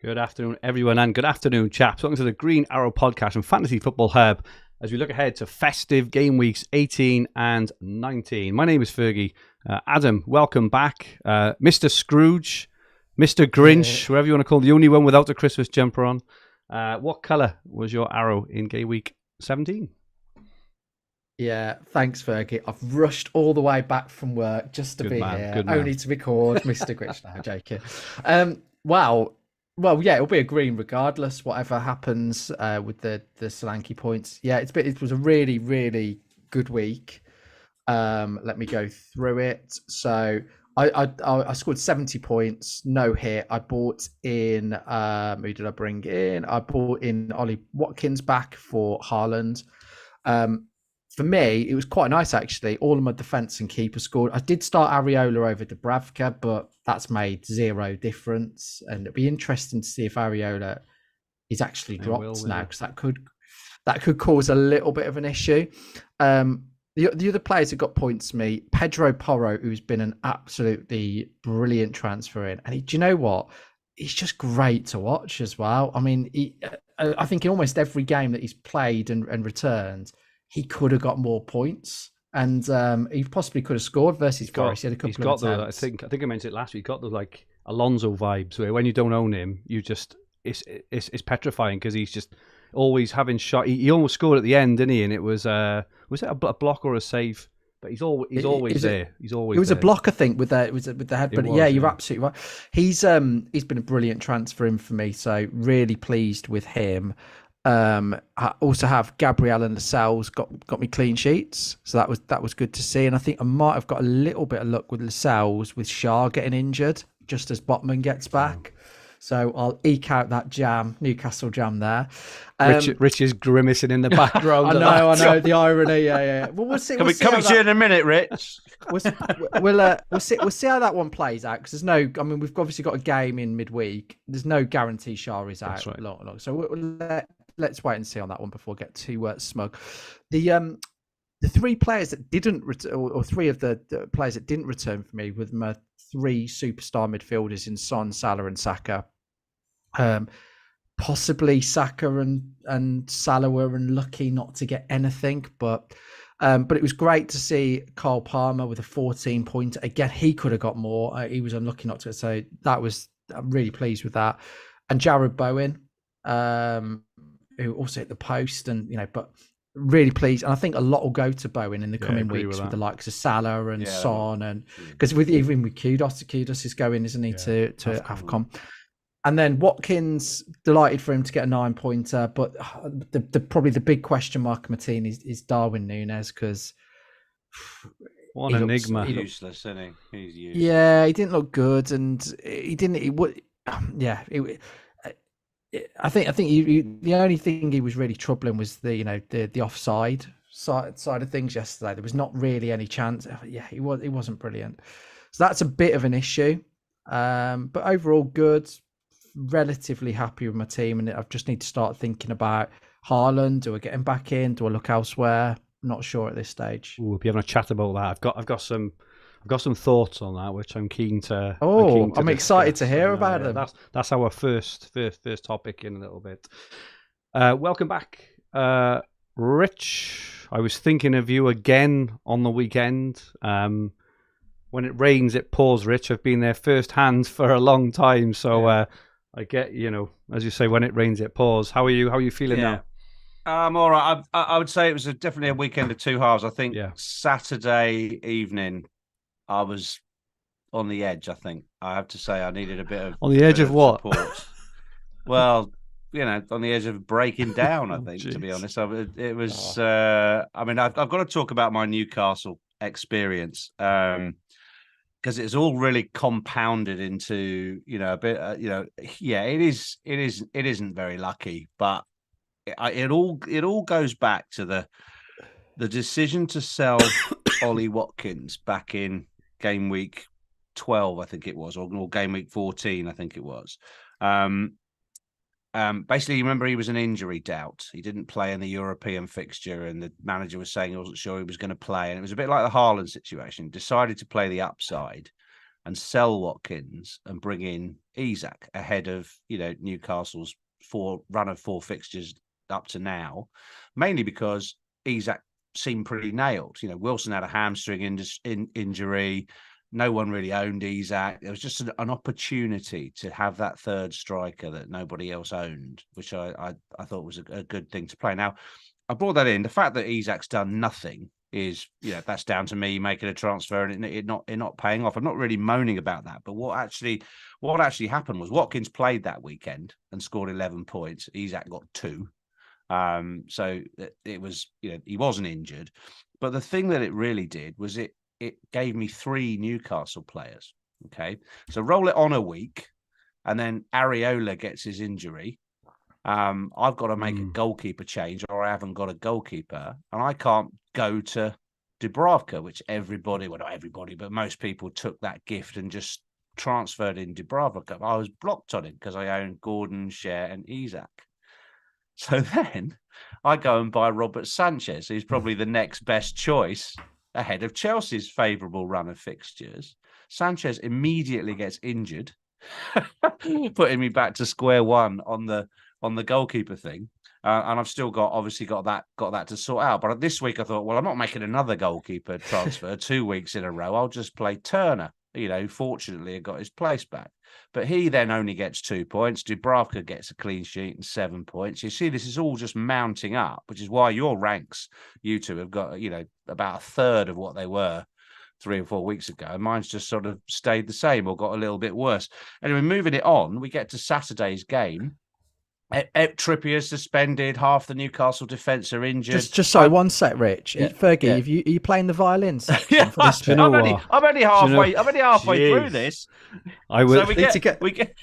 Good afternoon, everyone, and good afternoon, chaps. Welcome to the Green Arrow Podcast and Fantasy Football Hub as we look ahead to festive game weeks 18 and 19. My name is Fergie. Adam, welcome back. Mr. Scrooge, Mr. Grinch, whatever you want to call it, the only one without a Christmas jumper on. What colour was your arrow in game week 17? Yeah, thanks, Fergie. I've rushed all the way back from work just to be here, only to record Mr. Grinch. No, joking. Well, yeah, it'll be a green regardless, whatever happens with the Solanke points. Yeah, it was a really, really good week. Let me go through it. So I scored 70 points, no hit. I bought in, who did I bring in? I bought in Ollie Watkins back for Haaland. For me, it was quite nice, actually. All of my defence and keeper scored. I did start Areola over Dubravka, but that's made zero difference. And it'd be interesting to see if Areola is actually dropped now, because that could cause a little bit of an issue. The other players that got points to me, Pedro Porro, who's been an absolutely brilliant transfer in. And do you know what? He's just great to watch as well. I mean, I think in almost every game that he's played and returned, he could have got more points, and he possibly could have scored versus Forest. He had a couple of attempts. I think I mentioned it last week. He got the like Alonso vibes where when you don't own him, you just it's petrifying because he's just always having shot. He almost scored at the end, didn't he? And it was it a block or a save? But he's always there. He's always. It was there. a block, I think, with the head. But yeah, you're absolutely right. He's been a brilliant transfer in for me. So really pleased with him. I also have Gabriel and Lascelles got me clean sheets, so that was good to see. And I think I might have got a little bit of luck with Lascelles with Shah getting injured just as Botman gets back. So I'll eke out that Newcastle jam there. Rich is grimacing in the background. I know the irony. Yeah. Well, we'll see. Coming to you in a minute, Rich. We'll see how that one plays out, because we've obviously got a game in midweek. There's no guarantee Shah is out. Right. Long. So let's wait and see on that one before I get too smug. The three players that didn't return, or three of the players that didn't return for me, with my three superstar midfielders in Son, Salah, and Saka. Possibly Saka and Salah were unlucky not to get anything, but it was great to see Cole Palmer with a 14-pointer. Again, he could have got more. He was unlucky not to. So I'm really pleased with that. And Jared Bowen, who also hit the post, and but really pleased. And I think a lot will go to Bowen in the coming weeks with the likes of Salah and Son, and because even with Kudus is going, isn't he, to AFCON. And then Watkins, delighted for him to get a 9-pointer, but probably the big question mark on my team is Darwin Núñez, because what an enigma. He's useless, isn't he? He's useless. Yeah, he didn't look good, and I think the only thing he was really troubling was the offside side of things yesterday. There was not really any chance. Yeah, he wasn't brilliant, so that's a bit of an issue. But overall, good. Relatively happy with my team, and I just need to start thinking about Haaland. Do I get him back in? Do I look elsewhere? I'm not sure at this stage. We'll be having a chat about that. I've got some thoughts on that, which I'm keen to. I'm excited to hear about them. That's our first topic in a little bit. Welcome back, Rich. I was thinking of you again on the weekend. When it rains, it pours. Rich, I've been there firsthand for a long time, so I get, as you say, when it rains, it pours. How are you? How are you feeling now? I'm all right. I would say it was definitely a weekend of two halves. I think Saturday evening, I was on the edge. I think I have to say I needed a bit of on the edge of what? Well, on the edge of breaking down. I think, to be honest, it was. I've got to talk about my Newcastle experience. Because it's all really compounded into a bit. It isn't very lucky, but it all goes back to the decision to sell Ollie Watkins back in game week 12, I think it was, or game week 14, I think it was. Basically, you remember he was an injury doubt. He didn't play in the European fixture, and the manager was saying he wasn't sure he was going to play. And it was a bit like the Haaland situation. Decided to play the upside, and sell Watkins and bring in Isak ahead of, Newcastle's run of 4 fixtures up to now, mainly because Isak seemed pretty nailed. Wilson had a hamstring injury. No one really owned Isak. It was just an opportunity to have that third striker that nobody else owned, which I thought was a good thing to play. Now, I brought that in. The fact that Isak's done nothing is, that's down to me making a transfer and it not paying off. I'm not really moaning about that. But what actually happened was Watkins played that weekend and scored 11 points. Isak got 2. So it was, he wasn't injured. But the thing that it really did was it gave me 3 Newcastle players. Okay. So roll it on a week and then Areola gets his injury. I've got to make a goalkeeper change or I haven't got a goalkeeper and I can't go to Dubravka, which not everybody, but most people took that gift and just transferred in Dubravka. I was blocked on it because I owned Gordon, Cher and Isak. So then I go and buy Robert Sanchez, who's probably the next best choice ahead of Chelsea's favourable run of fixtures. Sanchez immediately gets injured, putting me back to square one on the goalkeeper thing. And I've still got that to sort out. But this week I thought, well, I'm not making another goalkeeper transfer 2 weeks in a row. I'll just play Turner. Fortunately, I got his place back. But he then only gets 2 points. Dubravka gets a clean sheet and 7 points. You see, this is all just mounting up, which is why your ranks, you two, have got, about a third of what they were 3 or 4 weeks ago. And mine's just sort of stayed the same or got a little bit worse. Anyway, moving it on, we get to Saturday's game. Trippier suspended. Half the Newcastle defence are injured. Just sorry, one sec, Rich. Fergie, are you playing the violin section for this? I'm only halfway through this. I will. So we get.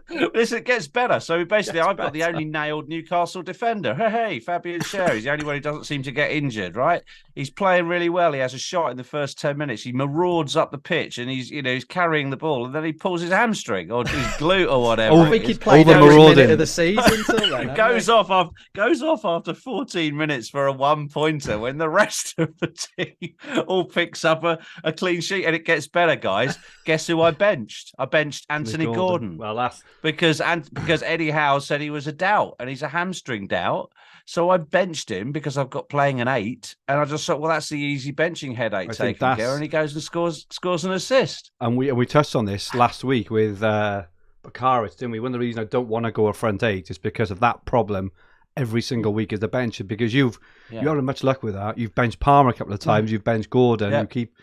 It gets better. So basically, I've got the only nailed Newcastle defender. Hey, Fabian Schär. He's the only one who doesn't seem to get injured, right? He's playing really well. He has a shot in the first 10 minutes. He marauds up the pitch and he's carrying the ball, and then he pulls his hamstring or his glute or whatever. I think he played every minute of the season till then. goes off after 14 minutes for a 1-pointer when the rest of the team all picks up a clean sheet, and it gets better, guys. Guess who I benched? I benched Anthony Gordon. Well, that's because Eddie Howe said he was a doubt and he's a hamstring doubt. So I benched him because I've got playing an 8, and I just thought, well, that's the easy benching headache taken care, and he goes and scores an assist. And we touched on this last week with Bakar, didn't we? One of the reasons I don't want to go a front 8 is because of that problem. Every single week is the bench, because you haven't had much luck with that. You've benched Palmer a couple of times. You've benched Gordon. You keep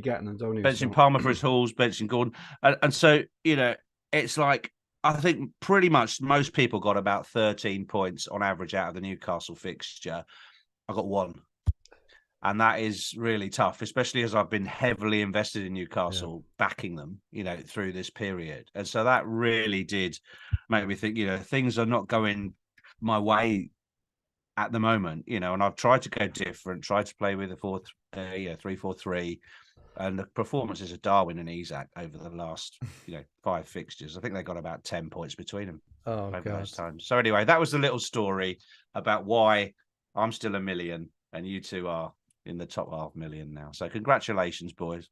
getting them, don't you? Benching Palmer for his hauls, benching Gordon, and so it's like, I think pretty much most people got about 13 points on average out of the Newcastle fixture. I got 1. And that is really tough, especially as I've been heavily invested in Newcastle, backing them, through this period. And so that really did make me think, things are not going my way at the moment, and I've tried to go different, tried to play with a 3-4-3. And the performances of Darwin and Isak over the last, 5 fixtures, I think they got about 10 points between them over those times. So anyway, that was the little story about why I'm still a million and you two are in the top 500,000 now. So congratulations, boys.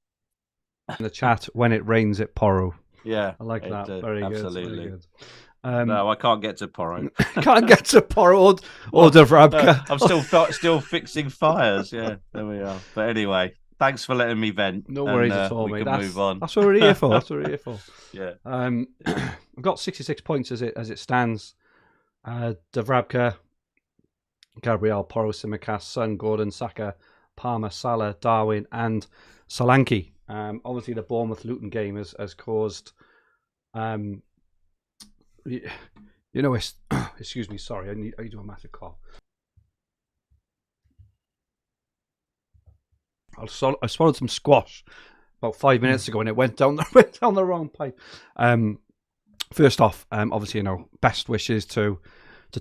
In the chat, when it rains, it porro. Yeah, I like that. Very absolutely. Good. Very good. No, I can't get to Porro. Can't get to Porro or Dubravka. I'm still fixing fires. Yeah, there we are. But anyway, thanks for letting me vent. No worries at all, mate. Move on. That's what we're here for. That's what we're here for. Yeah. I've got 66 points as it stands. Dubravka, Gabriel, Porro, Tsimikas, Son, Gordon, Saka, Palmer, Salah, Darwin, and Solanke. Obviously, the Bournemouth-Luton game has caused. It's excuse me. Sorry, I do a massive cough. I swallowed some squash about 5 minutes ago, and it went down the wrong pipe. First off, obviously, best wishes to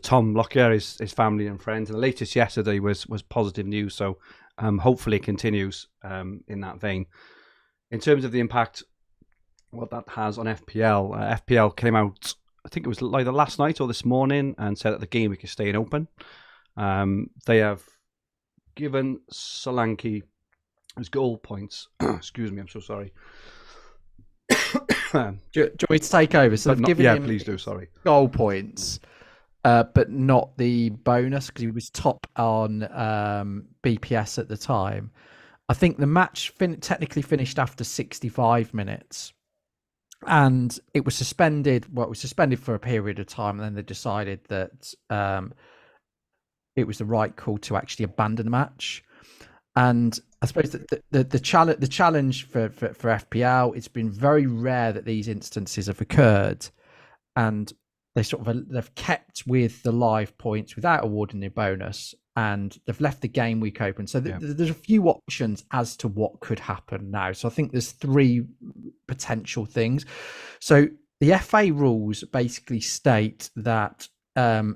Tom Lockyer, his family and friends. And the latest yesterday was positive news, so hopefully it continues in that vein. In terms of the impact, what that has on FPL, FPL came out, I think it was either last night or this morning, and said that the Gameweek is staying open. They have given Solanke his goal points. Excuse me, I'm so sorry. Do you want me to take over? So they've given him please do. Sorry, goal points, but not the bonus because he was top on BPS at the time. I think the match technically finished after 65 minutes, and it was suspended. Well, it was suspended for a period of time, and then they decided that it was the right call to actually abandon the match. And I suppose the challenge for FPL, it's been very rare that these instances have occurred, and they've kept with the live points without awarding the bonus, and they've left the game week open. So there's a few options as to what could happen now. So I think there's 3 potential things. So the FA rules basically state that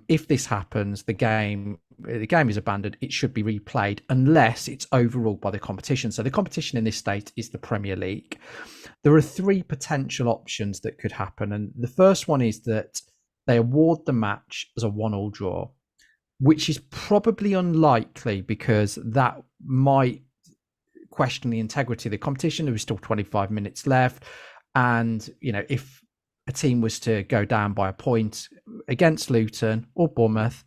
if this happens, the game is abandoned. It should be replayed unless it's overruled by the competition. So the competition in this state is the Premier League. There are 3 potential options that could happen, and the first one is that they award the match as a 1-1 draw, which is probably unlikely because that might question the integrity of the competition. There was still 25 minutes left, and if a team was to go down by a point against Luton or Bournemouth,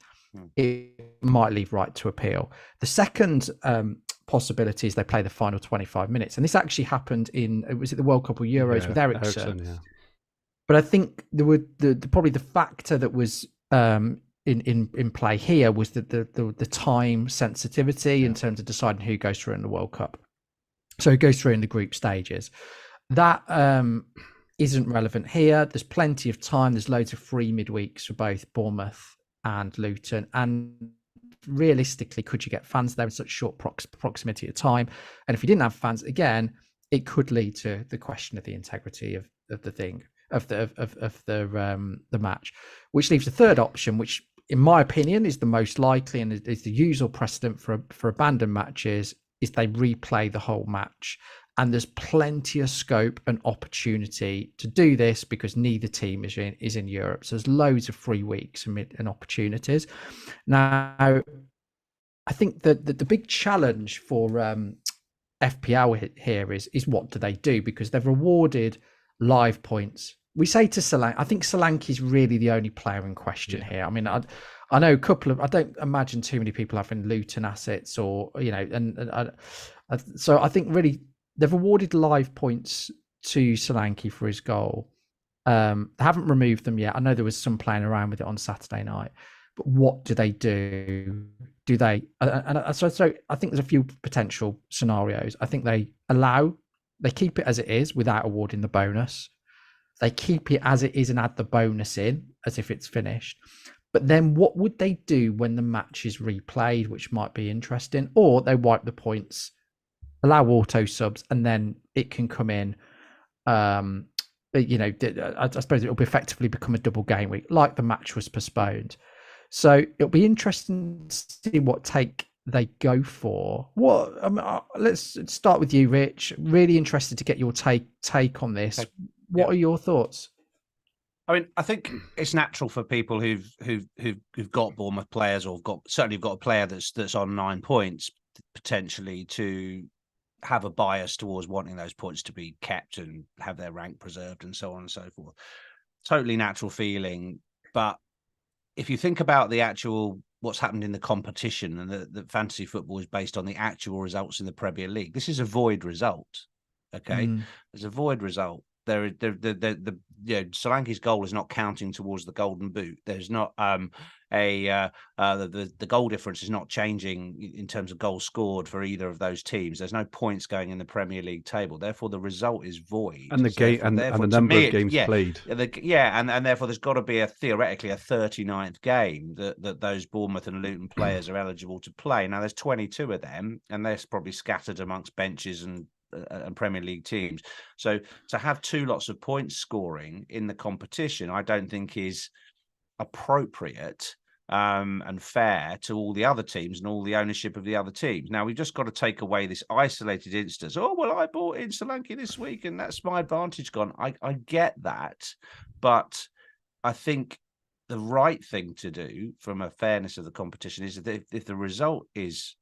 it might leave right to appeal. The second possibility is they play the final 25 minutes. And this actually happened was it the World Cup or Euros with Ericsson? But I think probably the factor that was in play here was the time sensitivity in terms of deciding who goes through in the World Cup. So who goes through in the group stages. That isn't relevant here. There's plenty of time. There's loads of free midweeks for both Bournemouth and Luton. And realistically, could you get fans there in such short proximity of time? And if you didn't have fans, again, it could lead to the question of the integrity of the thing, of the match, which leaves the third option, which in my opinion is the most likely and is the usual precedent for abandoned matches, is they replay the whole match. And there's plenty of scope and opportunity to do this because neither team is in Europe. So there's loads of free weeks and opportunities. Now, I think that the big challenge for FPL here is what do they do? Because they've rewarded live points. We say to Solanke, I think Solanke is really the only player in question here. I mean, I know a couple of, I don't imagine too many people having Luton assets or, so I think really, they've awarded live points to Solanke for his goal. They haven't removed them yet. I know there was some playing around with it on Saturday night. But what do they do? Do they? So I think there's a few potential scenarios. I think they keep it as it is without awarding the bonus. They keep it as it is and add the bonus in as if it's finished. But then what would they do when the match is replayed, which might be interesting? Or they wipe the points, allow auto subs, and then it can come in. I suppose it will effectively become a double game week, like the match was postponed. So it'll be interesting to see what take they go for. Let's start with you, Rich. Really interested to get your take on this. What are your thoughts? I mean, I think it's natural for people who've got Bournemouth players or certainly got a player that's on 9 points potentially to have a bias towards wanting those points to be kept and have their rank preserved and so on and so forth. Totally natural feeling. But if you think about the actual what's happened in the competition and the fantasy football is based on the actual results in the Premier League, this is a void result. Okay, there's a void result. Solanke's goal is not counting towards the golden boot. There's not the goal difference is not changing in terms of goals scored for either of those teams. There's no points going in the Premier League table. Therefore, the result is void. And the game and the number of games played. And therefore, there's got to be theoretically a 39th game that those Bournemouth and Luton players are eligible to play. Now, there's 22 of them, and they're probably scattered amongst benches and Premier League teams. So to have 2 lots of points scoring in the competition, I don't think is appropriate and fair to all the other teams and all the ownership of the other teams. Now, we've just got to take away this isolated instance. Oh, well, I bought in Solanke this week and that's my advantage gone. I get that. But I think the right thing to do from a fairness of the competition is that if the result is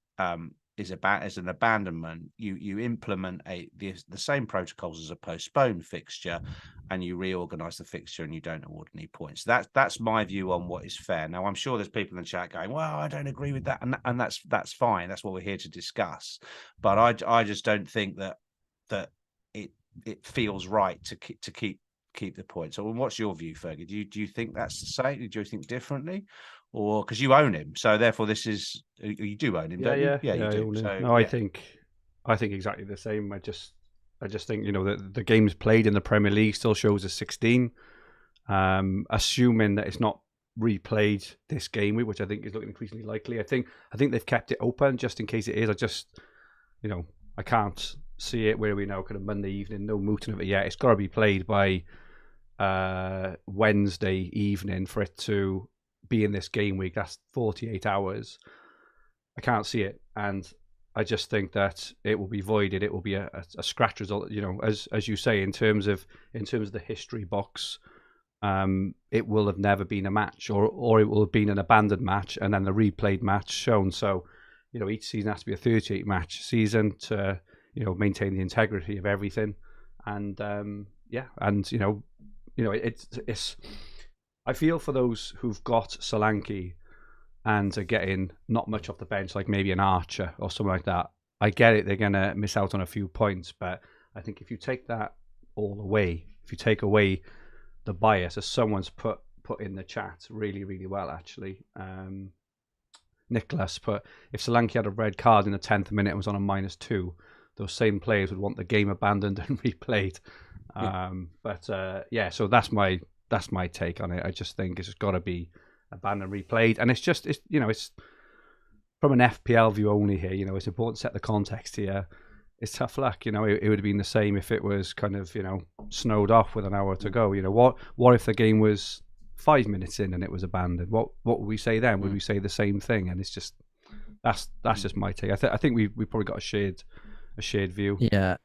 is an abandonment, you implement the same protocols as a postponed fixture, and you reorganize the fixture and you don't award any points. That's my view on what is fair. Now, I'm sure there's people in the chat going, well, I don't agree with that, and that's fine. That's what we're here to discuss. But I just don't think that it feels right to keep the points. So what's your view, Fergie? Do you think that's the same? Do you think differently? Or because you own him, so therefore you do own him, don't you? Yeah, you do. So, no, I think exactly the same. I just think the games played in the Premier League still shows a 16. Assuming that it's not replayed this game week, which I think is looking increasingly likely. I think they've kept it open just in case it is. I just I can't see it. Where are we now? Kind of Monday evening, no mooting of it yet. It's got to be played by Wednesday evening for it to be in this game week. That's 48 hours. I can't see it, and I just think that it will be voided. It will be a scratch result. As you say, in terms of the history box, it will have never been a match, or it will have been an abandoned match and then the replayed match shown. So, each season has to be a 38 match season to maintain the integrity of everything, and it's. I feel for those who've got Solanke and are getting not much off the bench, like maybe an Archer or something like that. I get it; they're going to miss out on a few points, but I think if you take that all away, if you take away the bias, as someone's put in the chat really, really well, actually, Nicholas put, if Solanke had a red card in the 10th minute and was on a -2, those same players would want the game abandoned and replayed. So that's my take on it. I just think it's got to be abandoned, replayed, and it's from an FPL view only here. It's important to set the context here. It's tough luck. It would have been the same if it was kind of snowed off with an hour to go. What if the game was 5 minutes in and it was abandoned? What would we say then? Would we say the same thing? And it's just that's just my take. I think we probably got a shared view. Yeah.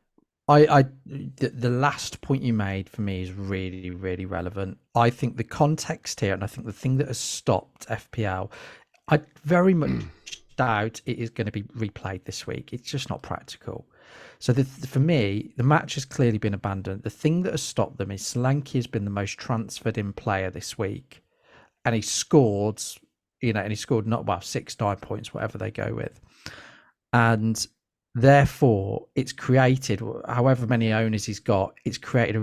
The last point you made for me is really, really relevant. I think the context here, and I think the thing that has stopped FPL, I very much doubt it is going to be replayed this week. It's just not practical. So for me, the match has clearly been abandoned. The thing that has stopped them is Solanke has been the most transferred in player this week, and he scored, and he scored 6, 9 points, whatever they go with, and therefore, it's created, however many owners he's got, it's created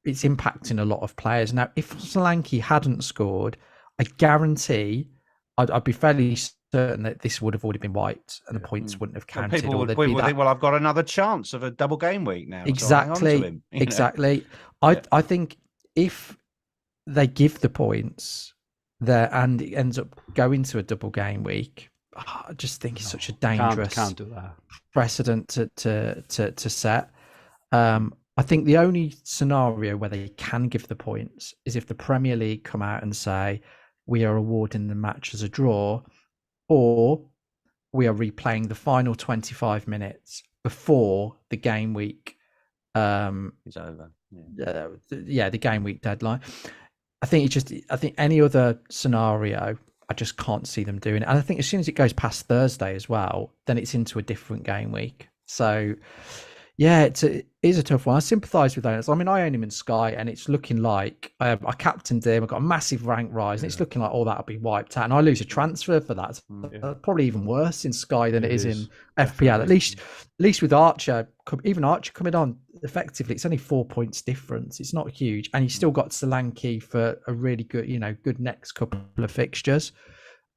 it's impacting a lot of players. Now, if Solanke hadn't scored, I guarantee I'd be fairly certain that this would have already been wiped and the points wouldn't have counted. People would think, well, I've got another chance of a double game week now. Exactly. So him, exactly. I think if they give the points there and it ends up going to a double game week, I just think it's such a dangerous can't do that. Precedent to set. I think the only scenario where they can give the points is if the Premier League come out and say we are awarding the match as a draw, or we are replaying the final 25 minutes before the game week is over. The game week deadline. I think any other scenario, I just can't see them doing it. And I think as soon as it goes past Thursday as well, then it's into a different game week. So, yeah, it is a tough one. I sympathise with owners. I mean, I own him in Sky, and it's looking like I captained him. I got a massive rank rise, and it's looking like that'll be wiped out. And I lose a transfer for that. Probably even worse in Sky than it is in FPL. At least with Archer, even Archer coming on effectively, it's only 4 points difference. It's not huge, and you've still got Solanke for a really good, good next couple of fixtures,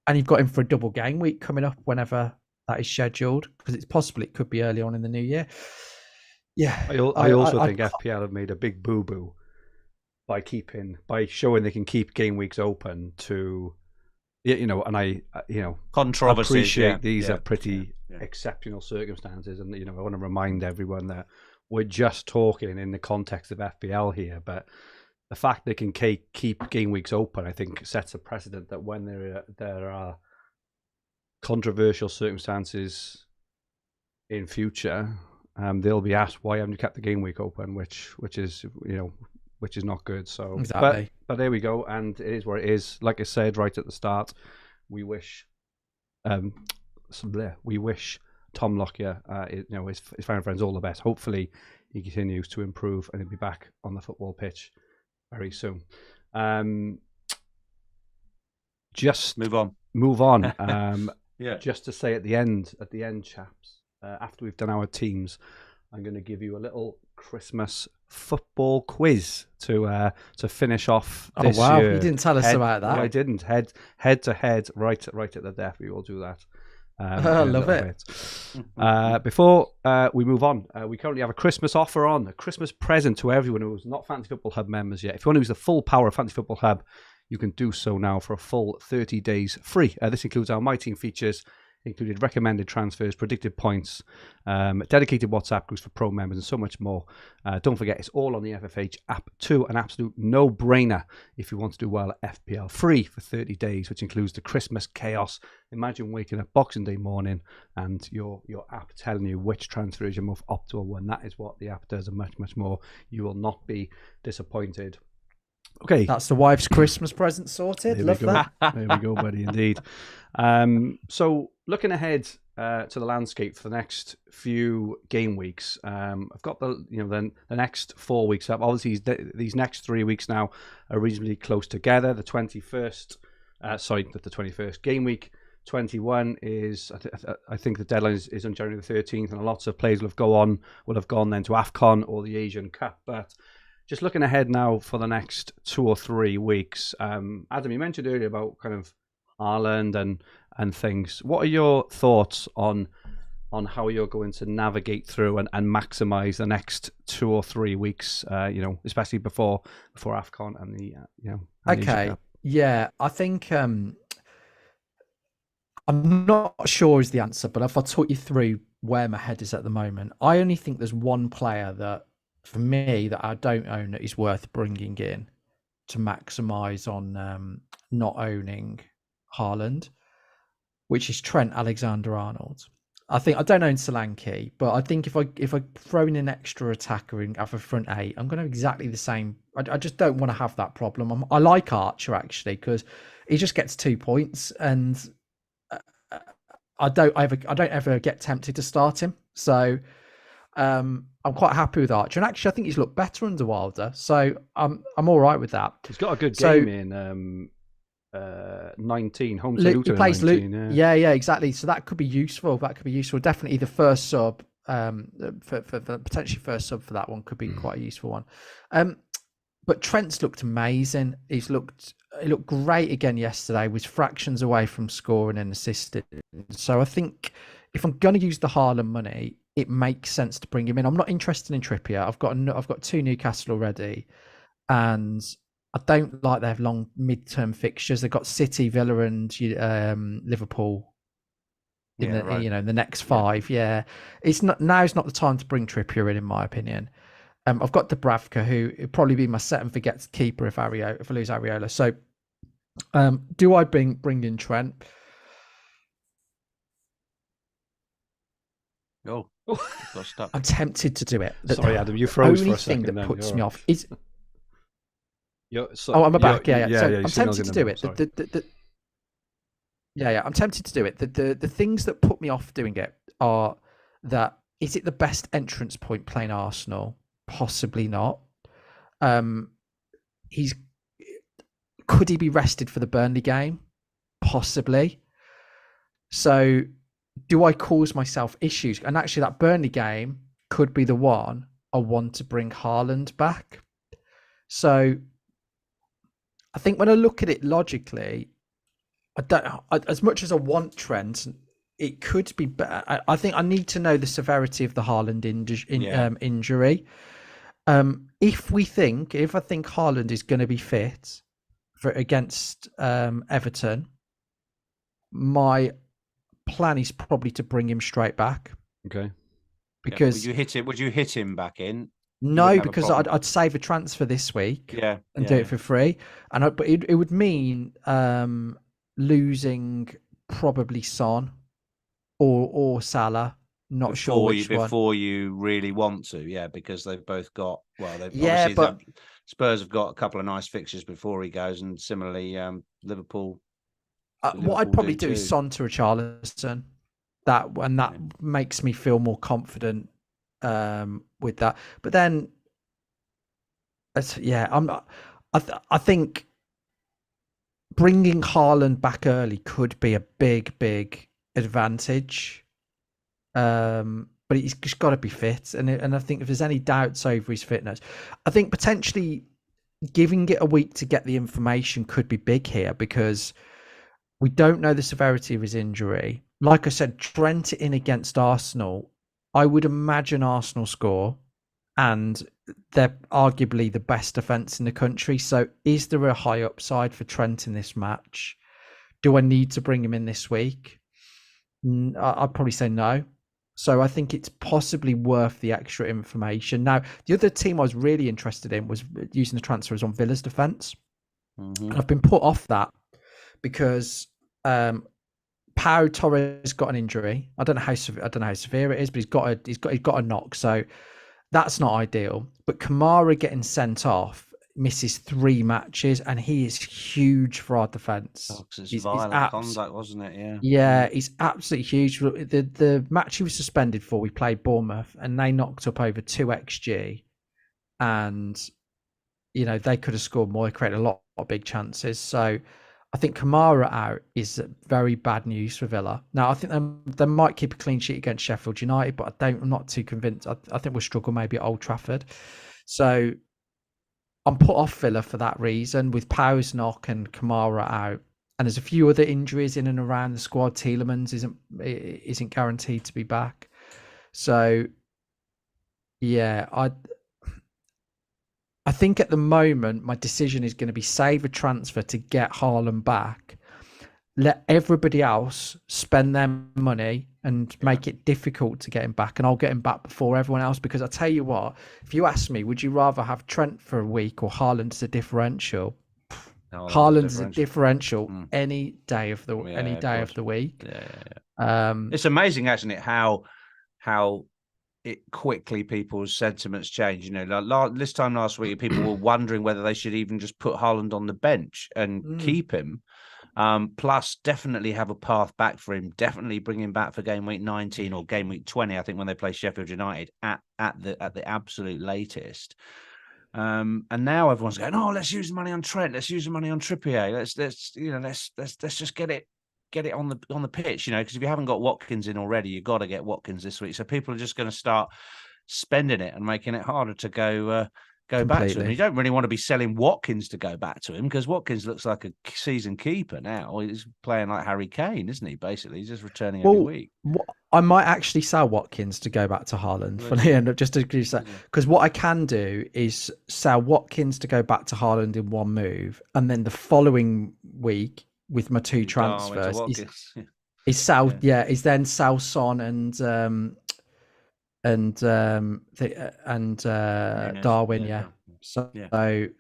and you've got him for a double game week coming up whenever that is scheduled, because it's possible it could be early on in the new year. Yeah, I also think FPL have made a big boo-boo by showing they can keep game weeks open to, and I controversy. Appreciate these are pretty exceptional circumstances, and I want to remind everyone that we're just talking in the context of FPL here, but the fact they can keep game weeks open, I think, sets a precedent that when there are controversial circumstances in future, they'll be asked, why haven't you kept the game week open, which is not good. So exactly. But there we go, and it is what it is. Like I said right at the start, we wish we wish Tom Lockyer, his family and friends, all the best. Hopefully, he continues to improve and he'll be back on the football pitch very soon. Just move on. Yeah. Just to say at the end, chaps, after we've done our teams, I'm going to give you a little Christmas football quiz to finish off this year. Oh wow, you didn't tell us about that. No, I didn't. Head to head, right at the death. We will do that. I love it. Before we move on, we currently have a Christmas offer on, a Christmas present to everyone who's not Fantasy Football Hub members yet. If you want to use the full power of Fantasy Football Hub, you can do so now for a full 30 days free. This includes our My Team features, included recommended transfers, predicted points, dedicated WhatsApp groups for pro members, and so much more. Don't forget, it's all on the FFH app too. An absolute no-brainer if you want to do well at FPL. Free for 30 days, which includes the Christmas chaos. Imagine waking up Boxing Day morning and your app telling you which transfer is your most optimal one. That is what the app does, and much, much more. You will not be disappointed. Okay, that's the wife's Christmas present sorted. Love that. There we go, buddy. Indeed. So looking ahead to the landscape for the next few game weeks, I've got the next 4 weeks up. Obviously, these next 3 weeks now are reasonably close together. The 21st game week. 21 is, I think the deadline is on January the 13th, and lots of players will have gone then to AFCON or the Asian Cup, but. Just looking ahead now for the next 2 or 3 weeks, Adam, you mentioned earlier about kind of Haaland and things. What are your thoughts on how you're going to navigate through and maximise the next 2 or 3 weeks? Especially before AFCON and the okay, yeah, I think I'm not sure is the answer, but if I talk you through where my head is at the moment, I only think there's one player that. For me, that I don't own that is worth bringing in to maximise on not owning Haaland, which is Trent Alexander-Arnold. I think I don't own Solanke, but I think if I throw in an extra attacker and have a front eight, I'm going to have exactly the same. I just don't want to have that problem. I like Archer actually because he just gets 2 points, and I don't ever get tempted to start him. So. I'm quite happy with Archer, and actually I think he's looked better under Wilder, so I'm all right with that. He's got a good game in 19 home to Luton. He plays 19, yeah, exactly. So that could be useful. Definitely the first sub, for potentially first sub for that one could be quite a useful one. But Trent's looked amazing. He looked great again yesterday. Was fractions away from scoring and assisting. So I think if I'm going to use the Haaland money, it makes sense to bring him in. I'm not interested in Trippier. I've got 2 Newcastle already, and I don't like they have long mid-term fixtures. They've got City, Villa, and Liverpool in the next 5. Yeah, now's not the time to bring Trippier in my opinion. I've got Dubravka, who would probably be my set and forget keeper if I lose Areola. So, do I bring in Trent? Oh, got stuck. I'm tempted to do it. Sorry, Adam, you froze for a second. The only thing that puts me off is. I'm back. Yeah. So I'm tempted to do it. I'm tempted to do it. The things that put me off doing it are that is it the best entrance point playing Arsenal? Possibly not. Could he be rested for the Burnley game? Possibly. So. Do I cause myself issues? And actually, that Burnley game could be the one I want to bring Haaland back. So, I think when I look at it logically, as much as I want Trent, it could be better. I think I need to know the severity of the Haaland injury. If I think Haaland is going to be fit against Everton, my plan is probably to bring him straight back. Okay. Because would you hit him back in? No, because I'd save a transfer this week. And do it for free. But it would mean losing probably Son or Salah. Not sure which one. Before you really want to, because they've both got Spurs have got a couple of nice fixtures before he goes, and similarly Liverpool. What I'd probably do is Son to Richarlison. that makes me feel more confident with that. But then, I think bringing Haaland back early could be a big advantage. But he's just got to be fit, and I think if there's any doubts over his fitness, I think potentially giving it a week to get the information could be big here, because we don't know the severity of his injury. Like I said, Trent in against Arsenal, I would imagine Arsenal score, and they're arguably the best defence in the country. So is there a high upside for Trent in this match? Do I need to bring him in this week? I'd probably say no. So I think it's possibly worth the extra information. Now, the other team I was really interested in was using the transfers on Villa's defence. Mm-hmm. And I've been put off that because Pau Torres got an injury. I don't know how severe it is, but he's got a knock. So that's not ideal. But Kamara getting sent off misses 3 matches, and he is huge for our defence. He's violent conduct, wasn't it? Yeah, he's absolutely huge. The match he was suspended for, we played Bournemouth, and they knocked up over 2 XG, and they could have scored more. They created a lot of big chances. So I think Kamara out is very bad news for Villa. Now, I think they might keep a clean sheet against Sheffield United, but I'm not too convinced. I think we'll struggle maybe at Old Trafford. So I'm put off Villa for that reason, with Pau's knock and Kamara out. And there's a few other injuries in and around the squad. Tielemans isn't guaranteed to be back. So, yeah, I think at the moment my decision is going to be save a transfer to get Haaland back, let everybody else spend their money and make it difficult to get him back, and I'll get him back before everyone else. Because I tell you what, if you ask me, would you rather have Trent for a week or Haaland as a differal? Haaland's a differential any day of the week. It's amazing, isn't it, how it quickly people's sentiments change. This time last week, people were wondering whether they should even just put Haaland on the bench and keep him. Plus, definitely have a path back for him. Definitely bring him back for game week 19 or game week 20. I think when they play Sheffield United at the absolute latest. And now everyone's going, "Oh, let's use the money on Trent. Let's use the money on Trippier. Let's just get it on the pitch, because if you haven't got Watkins in already, you've got to get Watkins this week. So people are just going to start spending it and making it harder to go back to him. You don't really want to be selling Watkins to go back to him, because Watkins looks like a season keeper now. He's playing like Harry Kane, isn't he? Basically, he's just returning every week. I might actually sell Watkins to go back to Haaland for the end, just to do that. Because what I can do is sell Watkins to go back to Haaland in one move, and then the following week with my 2 transfers is then sell Son and Darwin. So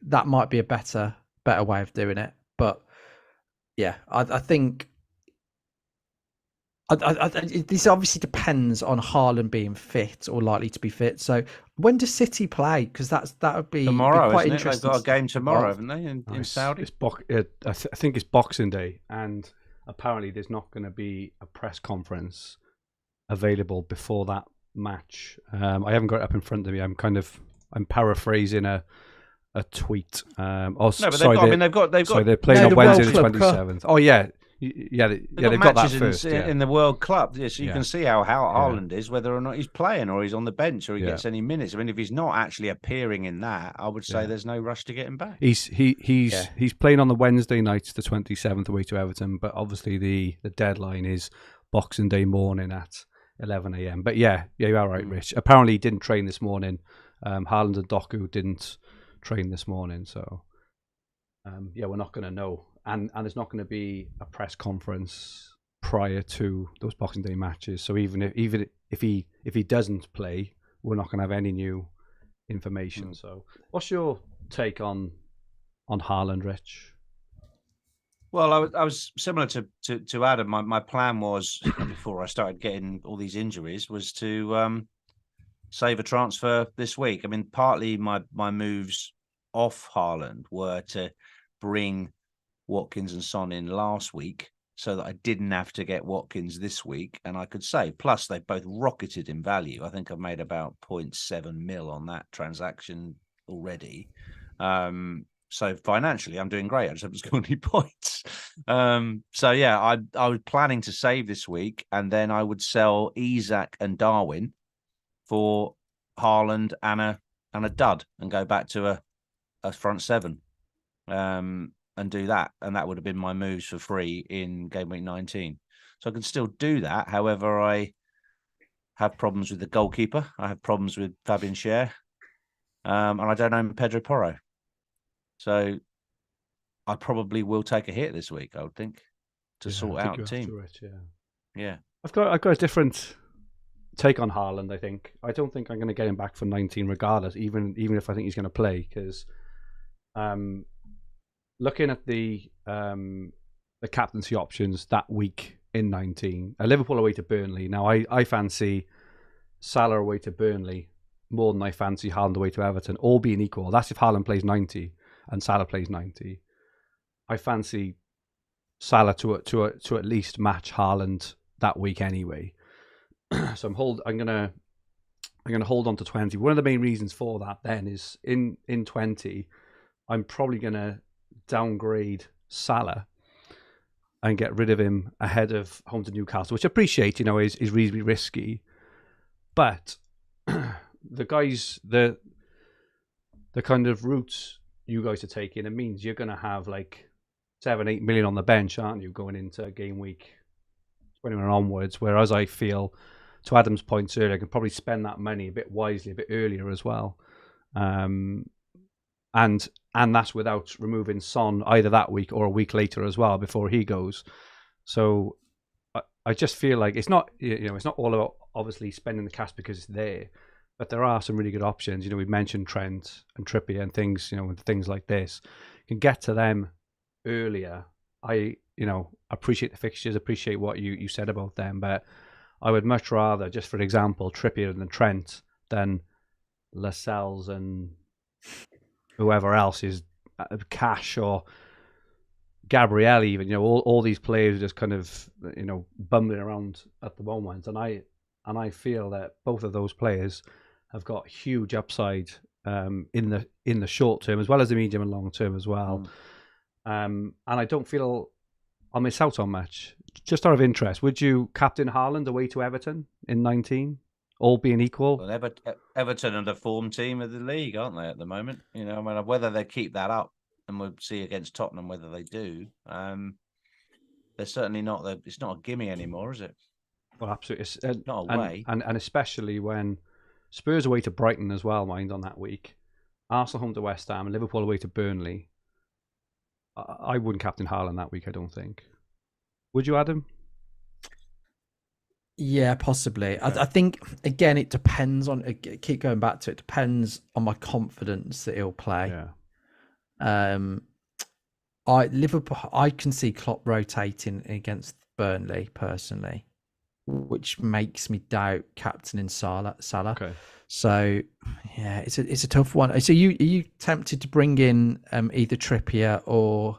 that might be a better way of doing it. But yeah, I think this obviously depends on Haaland being fit or likely to be fit. So when does City play? Because that would be tomorrow. Quite isn't interesting. They've got a game tomorrow, haven't they? In Saudi. I think it's Boxing Day, and apparently there's not going to be a press conference available before that match. I haven't got it up in front of me. I'm paraphrasing a tweet. They've got. They're playing on Wednesday the 27th. Oh yeah. They've got that first in the World Club. So you can see how Haaland is, whether or not he's playing or he's on the bench or he gets any minutes. I mean, if he's not actually appearing in that, I would say there's no rush to get him back. He's playing on the Wednesday night, the 27th, away to Everton. But obviously the deadline is Boxing Day morning at 11 a.m. But you are right, Rich. Apparently he didn't train this morning. Haaland and Doku didn't train this morning, so we're not going to know. And there's not going to be a press conference prior to those Boxing Day matches. So even if he doesn't play, we're not going to have any new information. So, what's your take on Haaland, Rich? Well, I was similar to Adam. My plan was, before I started getting all these injuries, was to save a transfer this week. I mean, partly my moves off Haaland were to bring Watkins and Son in last week so that I didn't have to get Watkins this week, and I could save. Plus, they've both rocketed in value. I think I've made about 0.7 mil on that transaction already. So financially, I'm doing great. I just haven't scored any points. So yeah, I was planning to save this week, and then I would sell Isak and Darwin for Haaland and a dud, and go back to a front seven. And do that, and that would have been my moves for free in game week 19. So I can still do that. However, I have problems with the goalkeeper. I have problems with Fabian Schär, and I don't own Pedro Porro. So I probably will take a hit this week, I would think, to sort out the team. Yeah. I've got a different take on Haaland. I think I don't think I'm going to get him back for 19 regardless, even if I think he's going to play, because looking at the captaincy options that week in 19, Liverpool away to Burnley. Now, I fancy Salah away to Burnley more than I fancy Haaland away to Everton, all being equal. That's if Haaland plays 90 and Salah plays 90. I fancy Salah to at least match Haaland that week anyway. So I'm gonna hold on to 20. One of the main reasons for that then is in 20, I'm probably gonna downgrade Salah and get rid of him ahead of home to Newcastle, which I appreciate, is reasonably risky. But the kind of routes you guys are taking, it means you're going to have like 7-8 million on the bench, aren't you, going into game week 21 onwards? Whereas I feel, to Adam's points earlier, I could probably spend that money a bit wisely, a bit earlier as well. And that's without removing Son either that week or a week later as well before he goes. So I just feel like it's not all about obviously spending the cash because it's there, but there are some really good options. We've mentioned Trent and Trippier and things, and things like this. You can get to them earlier. I appreciate the fixtures, appreciate what you said about them, but I would much rather, just for example, Trippier and Trent than Lascelles and whoever else is Cash or Gabriel even, all these players are just kind of, bumbling around at the moment. And I feel that both of those players have got huge upside in the short term as well as the medium and long term as well. And I don't feel I'll miss out on much. Just out of interest, would you captain Haaland away to Everton in 19? All being equal? Well, Everton are the form team of the league, aren't they, at the moment? Whether they keep that up, and we'll see against Tottenham whether they do. They're certainly not. It's not a gimme anymore, is it? Well, absolutely. It's not a way. And especially when Spurs away to Brighton as well, mind, on that week. Arsenal home to West Ham and Liverpool away to Burnley. I wouldn't captain Haaland that week, I don't think. Would you, Adam? Yeah, possibly. Okay. I think, again, it depends on, keep going back to it, depends on my confidence that he'll play. Yeah. I can see Klopp rotating against Burnley personally, which makes me doubt captaining Salah. Okay. So yeah, it's a tough one. So are you tempted to bring in either Trippier or?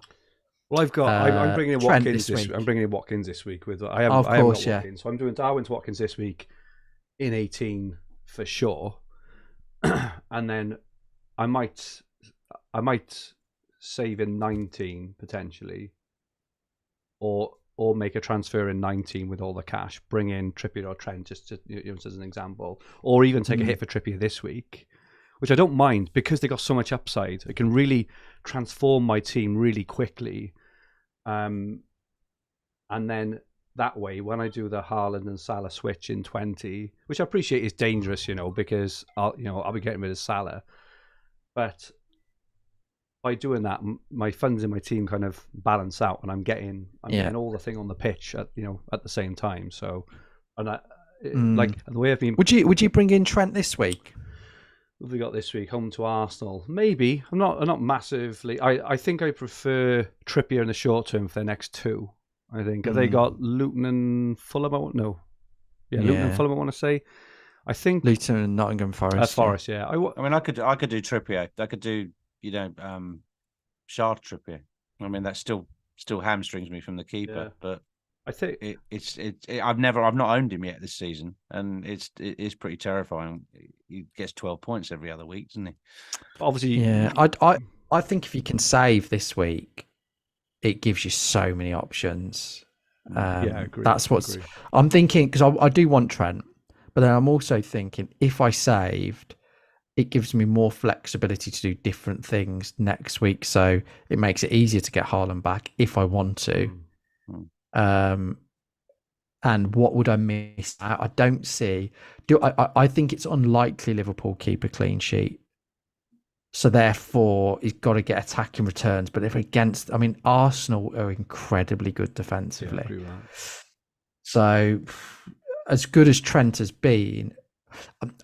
Well, I'm bringing in Watkins this week. I'm bringing in Watkins this week I haven't got Watkins, so I'm doing Darwin's Watkins this week in 18 for sure, and then I might save in 19 potentially, or make a transfer in 19 with all the cash, bring in Trippier or Trent just to, as an example, or even take a hit for Trippier this week, which I don't mind because they got so much upside. I can really transform my team really quickly. And then that way, when I do the Haaland and Salah switch in 20, which I appreciate is dangerous, because I'll be getting rid of Salah. But by doing that, my funds in my team kind of balance out, and I'm getting all the thing on the pitch at the same time. So, and like the way I've been. Would you bring in Trent this week? What have we got this week? Home to Arsenal. Maybe. I'm not massively. I think I prefer Trippier in the short term for the next two. I think. Have they got Luton and Fulham? No. Yeah, Luton and Fulham, I want to say. I think Luton and Nottingham Forest. Forest, yeah. I mean, I could do Trippier. I could do, Shard Trippier. I mean, that still hamstrings me from the keeper, but I think I've not owned him yet this season, and it is pretty terrifying. He gets 12 points every other week, doesn't he? Obviously, yeah. I think if you can save this week, it gives you so many options. yeah, agree. That's what's I'm thinking, because I do want Trent, but then I'm also thinking if I saved, it gives me more flexibility to do different things next week. So it makes it easier to get Haaland back if I want to. And what would I miss out? I don't see. I think it's unlikely Liverpool keep a clean sheet. So therefore, he's got to get attacking returns. But if against, I mean, Arsenal are incredibly good defensively. Yeah, so as good as Trent has been,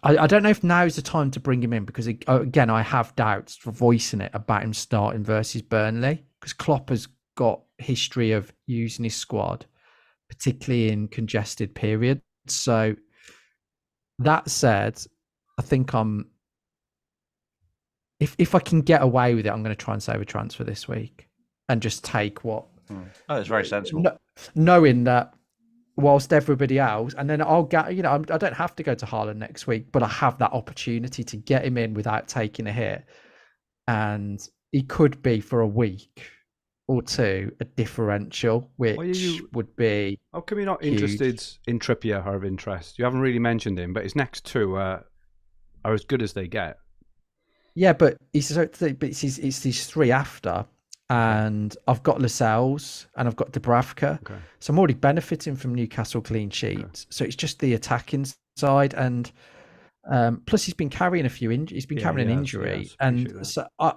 I don't know if now is the time to bring him in, because again, I have doubts for voicing it about him starting versus Burnley, because Klopp has got history of using his squad, particularly in congested periods. So that said, I think if I can get away with it, I'm going to try and save a transfer this week and just take what. Oh, it's very sensible. Knowing that whilst everybody else, and then I'll get, I don't have to go to Haaland next week, but I have that opportunity to get him in without taking a hit. And he could be for a week or two a differential, which would be. How come you're not huge. interested in Trippier or of interest? You haven't really mentioned him, but his next two are as good as they get. Yeah, but it's these three after, and I've got Lascelles and I've got Dubravka, so I'm already benefiting from Newcastle clean sheets. So it's just the attacking side, and plus he's been carrying a few he's been carrying an injury, and so I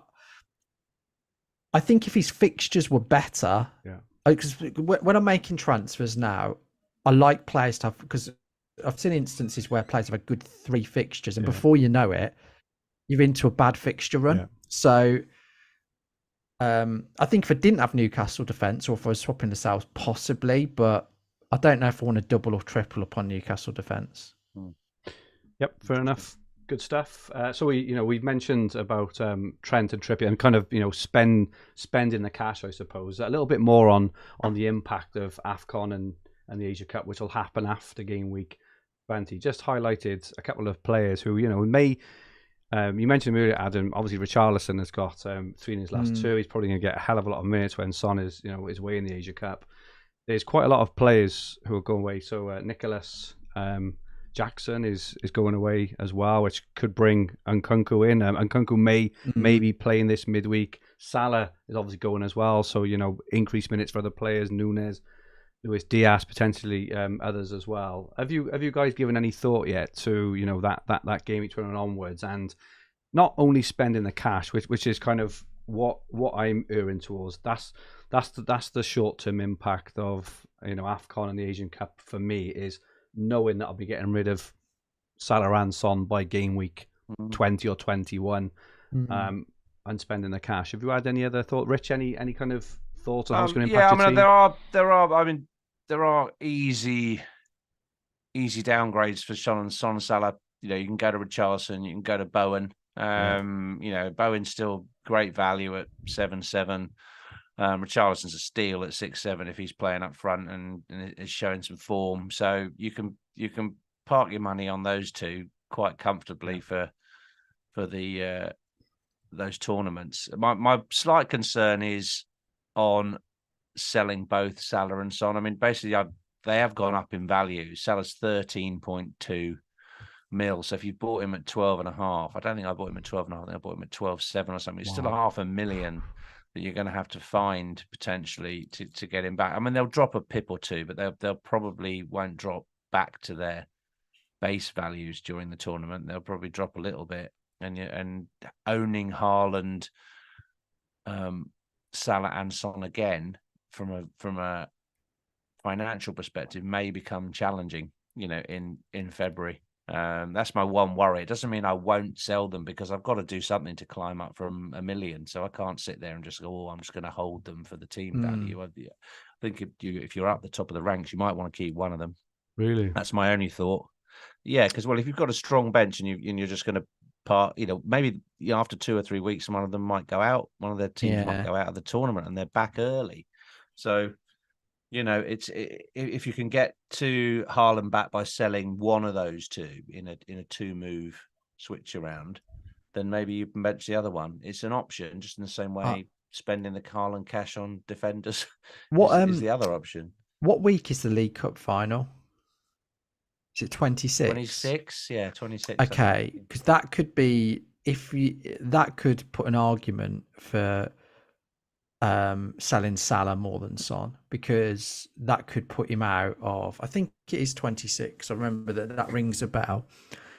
think if his fixtures were better, because when I'm making transfers now, I like players to have, because I've seen instances where players have had good 3 fixtures, and before you know it, you're into a bad fixture run. Yeah. So I think if I didn't have Newcastle defence, or if I was swapping the sales, possibly, but I don't know if I want to double or triple upon Newcastle defence. Yep, fair enough. Good stuff. So we've mentioned about Trent and Trippier and kind of spending the cash, I suppose. A little bit more on the impact of AFCON and the Asia Cup, which will happen after game week 20. Just highlighted a couple of players who may. You mentioned earlier, Adam. Obviously, Richarlison has got 3 in his last 2. He's probably going to get a hell of a lot of minutes when Son is away in the Asia Cup. There's quite a lot of players who are going away. So Nicholas Jackson is going away as well, which could bring Nkunku in. Nkunku may be playing this midweek. Salah is obviously going as well, so increased minutes for other players. Nunes, Luis Diaz, potentially others as well. Have you guys given any thought yet to that game each one onwards, and not only spending the cash, which is kind of what I'm erring towards. That's the short term impact of AFCON and the Asian Cup for me, is knowing that I'll be getting rid of Salah and Son by game week 20 or 21, and spending the cash. Have you had any other thought, Rich? Any kind of thoughts on how it's going to impact your team? There are easy downgrades for Son and Salah. You can go to Richarlison, you can go to Bowen. Bowen's still great value at 7.7. Richarlison's a steal at 6.7 if he's playing up front and is showing some form. So you can park your money on those two quite comfortably for the those tournaments. My slight concern is on selling both Salah and Son. I mean, basically, they have gone up in value. Salah's 13.2 mil. So if you bought him at 12.5, I don't think I bought him at 12.5. I think I bought him at 12.7 or something. It's still $500,000 that you're going to have to find potentially to get him back. I mean, they'll drop a pip or two, but they'll probably won't drop back to their base values during the tournament. They'll probably drop a little bit. And owning Haaland, Salah and Son again from a financial perspective may become challenging, in February. That's my one worry. It doesn't mean I won't sell them, because I've got to do something to climb up from $1 million. So I can't sit there and just go, I'm just going to hold them for the team value. I think if you're up the top of the ranks, you might want to keep one of them. Really? That's my only thought. Yeah, because if you've got a strong bench and you're just going to maybe after 2 or 3 weeks, one of them might go out. One of their teams might go out of the tournament, and they're back early. So, if you can get to Haaland back by selling one of those two in a 2-move switch around, then maybe you can bench the other one. It's an option, just in the same way spending the Haaland cash on defenders is the other option. What week is the League Cup final? Is it 26? 26, yeah, 26. Okay, because that could be that could put an argument for selling Salah more than Son, because that could put him out of. I think it is 26. I remember that rings a bell.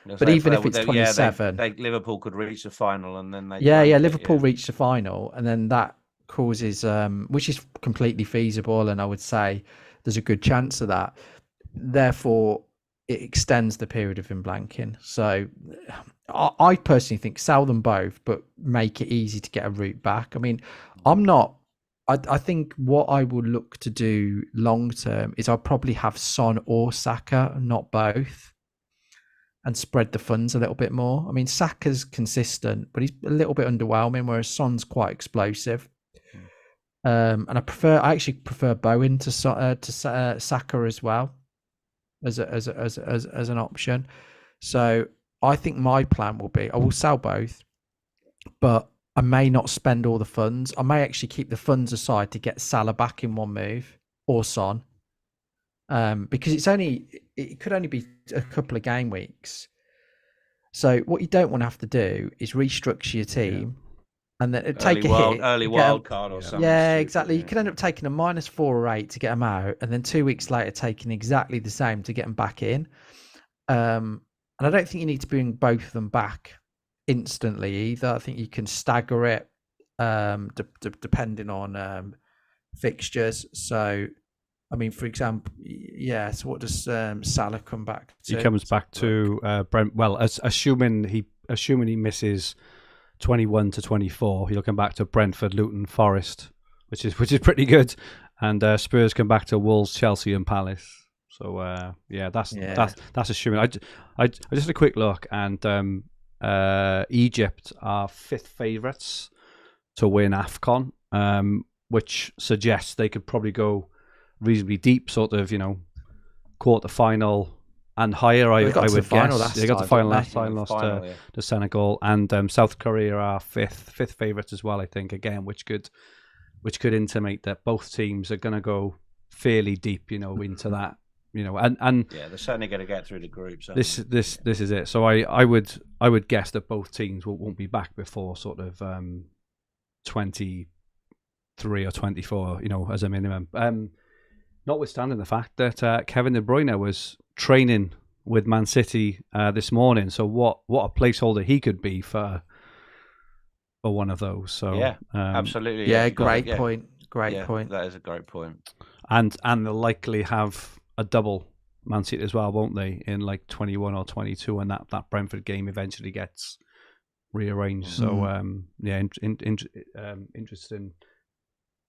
But even if it's 27, Liverpool could reach the final, and then Liverpool reached the final, and then that causes, which is completely feasible, and I would say there's a good chance of that. Therefore, it extends the period of him blanking. So I personally think sell them both, but make it easy to get a route back. I mean, I think what I will look to do long term is I'll probably have Son or Saka, not both, and spread the funds a little bit more. I mean, Saka's consistent, but he's a little bit underwhelming, whereas Son's quite explosive. And I actually prefer Bowen to Saka as well as an option. So I think my plan will be I will sell both, but I may not spend all the funds. I may actually keep the funds aside to get Salah back in one move, or Son, because it could only be a couple of game weeks. So what you don't want to have to do is restructure your team and then take a hit. Early wild card or something. Yeah, exactly. You could end up taking a -4 or 8 to get them out, and then 2 weeks later taking exactly the same to get them back in. And I don't think you need to bring both of them back instantly either. I think you can stagger it depending on fixtures. So, I mean, for example, so what does Salah come back to? He comes back to Brent. Well, assuming he misses 21 to 24, he'll come back to Brentford, Luton, Forest, which is pretty good, and Spurs come back to Wolves, Chelsea, and Palace. So that's assuming. I just had a quick look, and Egypt are 5th favourites to win AFCON, which suggests they could probably go reasonably deep, sort of, quarter final and higher. I would guess they got the final last time, lost to Senegal, and South Korea are fifth favourites as well, I think, again, which could intimate that both teams are going to go fairly deep, into that. And they're certainly going to get through the groups. This is it. So I would guess that both teams won't be back before sort of 23 or 24, as a minimum. Notwithstanding the fact that Kevin De Bruyne was training with Man City this morning, so what a placeholder he could be for one of those. So absolutely. Great point. That is a great point. And they'll likely have a double Man City as well, won't they, in like 21 or 22, and that Brentford game eventually gets rearranged. So interesting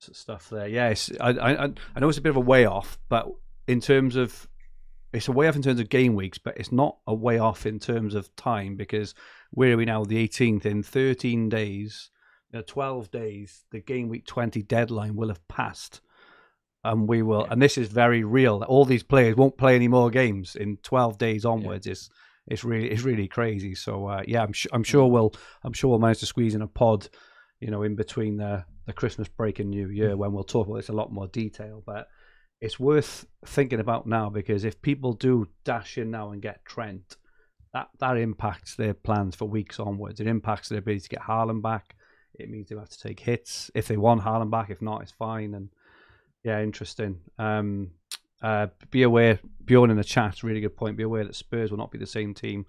stuff there. Yes, I know it's a bit of a way off, but it's a way off in terms of game weeks, but it's not a way off in terms of time, because where are we now? The 18th. In 13 days, 12 days, the game week 20 deadline will have passed. And we will, and this is very real. All these players won't play any more games in 12 days onwards. It's really crazy. So I'm sure we'll manage to squeeze in a pod, in between the Christmas break and New Year, when we'll talk about this in a lot more detail. But it's worth thinking about now, because if people do dash in now and get Trent, that impacts their plans for weeks onwards. It impacts their ability to get Haaland back. It means they have to take hits if they want Haaland back. If not, it's fine. And interesting. Be aware, Bjorn in the chat, really good point. Be aware that Spurs will not be the same team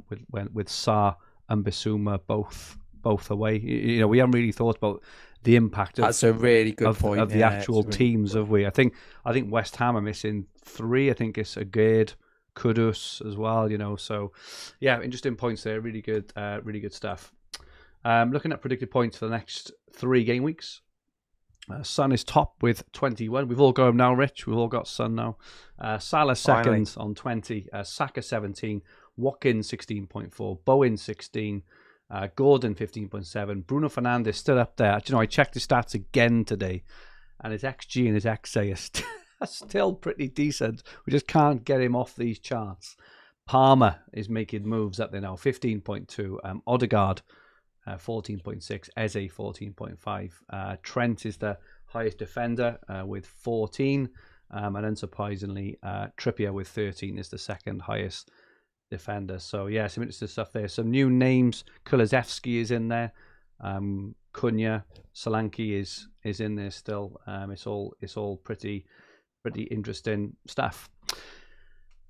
with Sarr and Bissouma both away. We haven't really thought about the impact. That's a really good point of the actual teams. Have we? I think West Ham are missing 3. I think it's Agade, Kudus as well. So interesting points there. Really good stuff. Looking at predicted points for the next 3 game weeks. Son is top with 21. We've all got him now, Rich. We've all got Son now. Salah second on 20. Saka 17. Watkins 16.4. Bowen 16. Gordon 15.7. Bruno Fernandes still up there. I checked his stats again today, and his XG and his XA are still pretty decent. We just can't get him off these charts. Palmer is making moves up there now, 15.2. Odegaard, 14.6. Eze, 14.5. Trent is the highest defender with 14. And unsurprisingly, Trippier with 13 is the second highest defender. So, yeah, some interesting stuff there. Some new names. Kulusevski is in there. Cunha, Solanke is in there still. It's all pretty interesting stuff.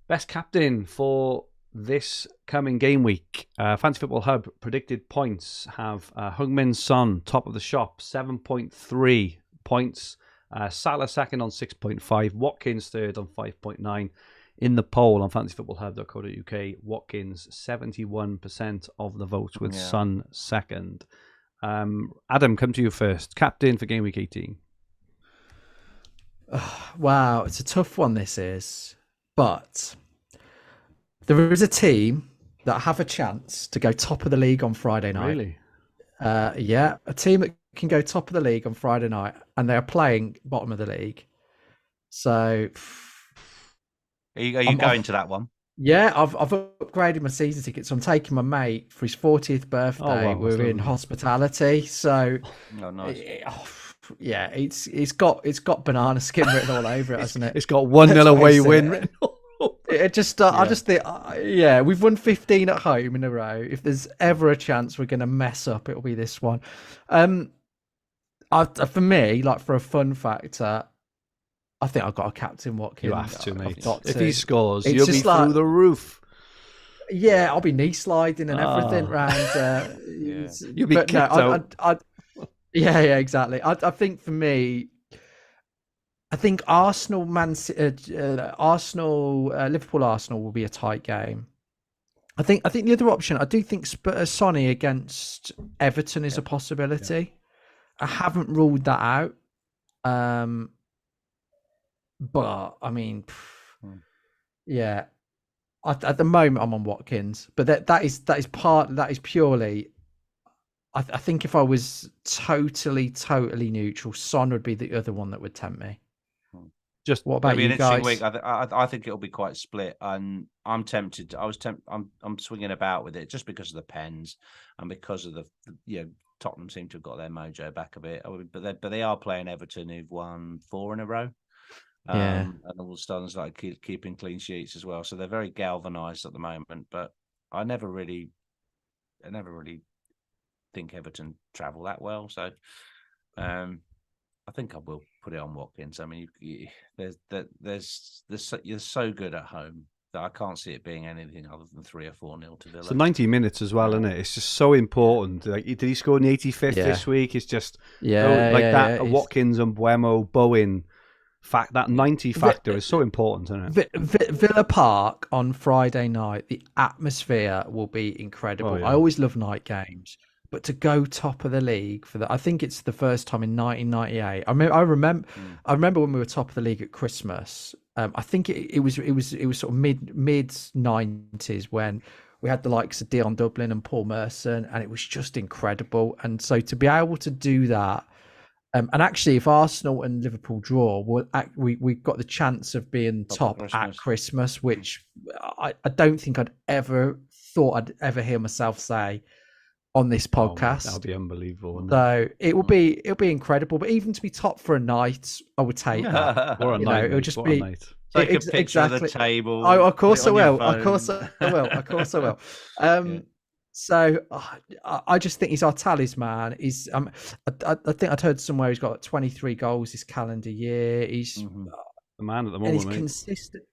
Best captain for this coming game week. Fantasy Football Hub predicted points have Heung-min Son top of the shop, 7.3 points. Salah second on 6.5. Watkins third on 5.9. In the poll on fantasyfootballhub.co.uk, Watkins 71% of the votes with Son second. Adam, come to you first. Captain for game week 18. Wow, it's a tough one, this is. But there is a team that have a chance to go top of the league on Friday night. Really? Yeah, a team that can go top of the league on Friday night, and they are playing bottom of the league. So, are you going to that one? Yeah, I've upgraded my season ticket, so I'm taking my mate for his 40th birthday. Oh, wow, we're in hospitality, so nice. Yeah, it's got banana skin written all over it, hasn't it? It's got 1-0 away win written. I just think, we've won 15 at home in a row. If there's ever a chance we're going to mess up, it'll be this one. For me, like for a fun factor, I think I've got a captain Watkins. You have to, mate. If he scores, you'll be through the roof. Yeah, I'll be knee sliding and everything round. You'll be kicked out. Yeah, exactly. I think for me, I think Liverpool, Arsenal will be a tight game. I think the other option, I do think Sonny against Everton is a possibility. Yeah. I haven't ruled that out. But I mean, yeah. At the moment, I'm on Watkins, but that is purely. I think if I was totally neutral, Son would be the other one that would tempt me. Just what about you guys? Week. I think it'll be quite split, and I'm tempted. I'm swinging about with it just because of the pens and because of the Tottenham seem to have got their mojo back a bit, but they are playing Everton, who've won 4 in a row. And all the Stones like keeping clean sheets as well, so they're very galvanised at the moment. But I never really think Everton travel that well, so I think I will put it on Watkins. I mean, you're so good at home that I can't see it being anything other than 3 or 4-0 to Villa. So 90 minutes as well, isn't it? It's just so important. Like, did he score in the 85th this week? It's just Watkins and Buemo, Bowen. That 90 factor is so important, isn't it? Villa Park on Friday night, the atmosphere will be incredible. Oh, yeah. I always love night games, but to go top of the league for that, I think it's the first time in 1998. I remember when we were top of the league at Christmas. I think it was sort of mid 90s when we had the likes of Dion Dublin and Paul Merson, and it was just incredible. And so to be able to do that. And actually, if Arsenal and Liverpool draw, we've got the chance of being top at Christmas, which I don't think I'd ever hear myself say on this podcast. That would be unbelievable. So it will be incredible. But even to be top for a night, I would take that. Or a night. It'll just be. Take a picture of the table. Oh, of course I will. Of course I will. So I just think he's our talisman. He's I think I'd heard somewhere he's got 23 goals this calendar year. He's the man at the moment. And he's consistent.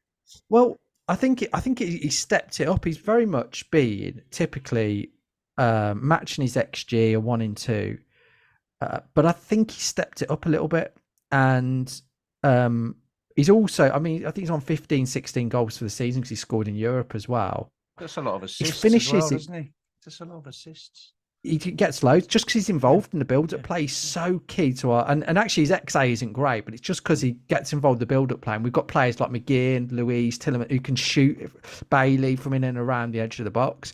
Well, I think he stepped it up. He's very much been typically matching his XG a 1 in 2, but I think he stepped it up a little bit. And he's also, I think he's on 15, 16 goals for the season because he scored in Europe as well. That's a lot of assists. He finishes, doesn't he? Just a lot of assists. He gets loads just because he's involved in the build-up play. He's so key to our and actually his XA isn't great, but it's just because he gets involved in the build-up play. And we've got players like McGinn, Louise, Tillman who can shoot, Bailey from in and around the edge of the box.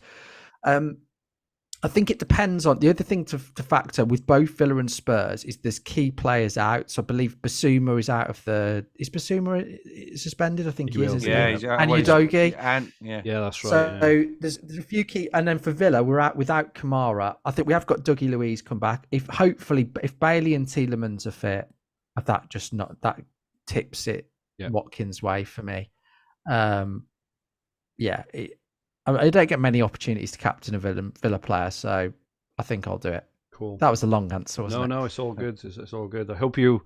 I think it depends on the other thing to factor with both Villa and Spurs is there's key players out. So I believe Basuma is out of the. Is Basuma suspended? I think he is. Isn't yeah, he? he's And Udogie. And yeah, that's right. So there's a few key, and then for Villa we're out without Kamara. I think we have got Dougie Luiz come back. If Bailey and Tielemans are fit, that tips it Watkins' way for me. I don't get many opportunities to captain a Villa player, so I think I'll do it. Cool. That was a long answer, wasn't it? No, it's all good. It's all good. I hope you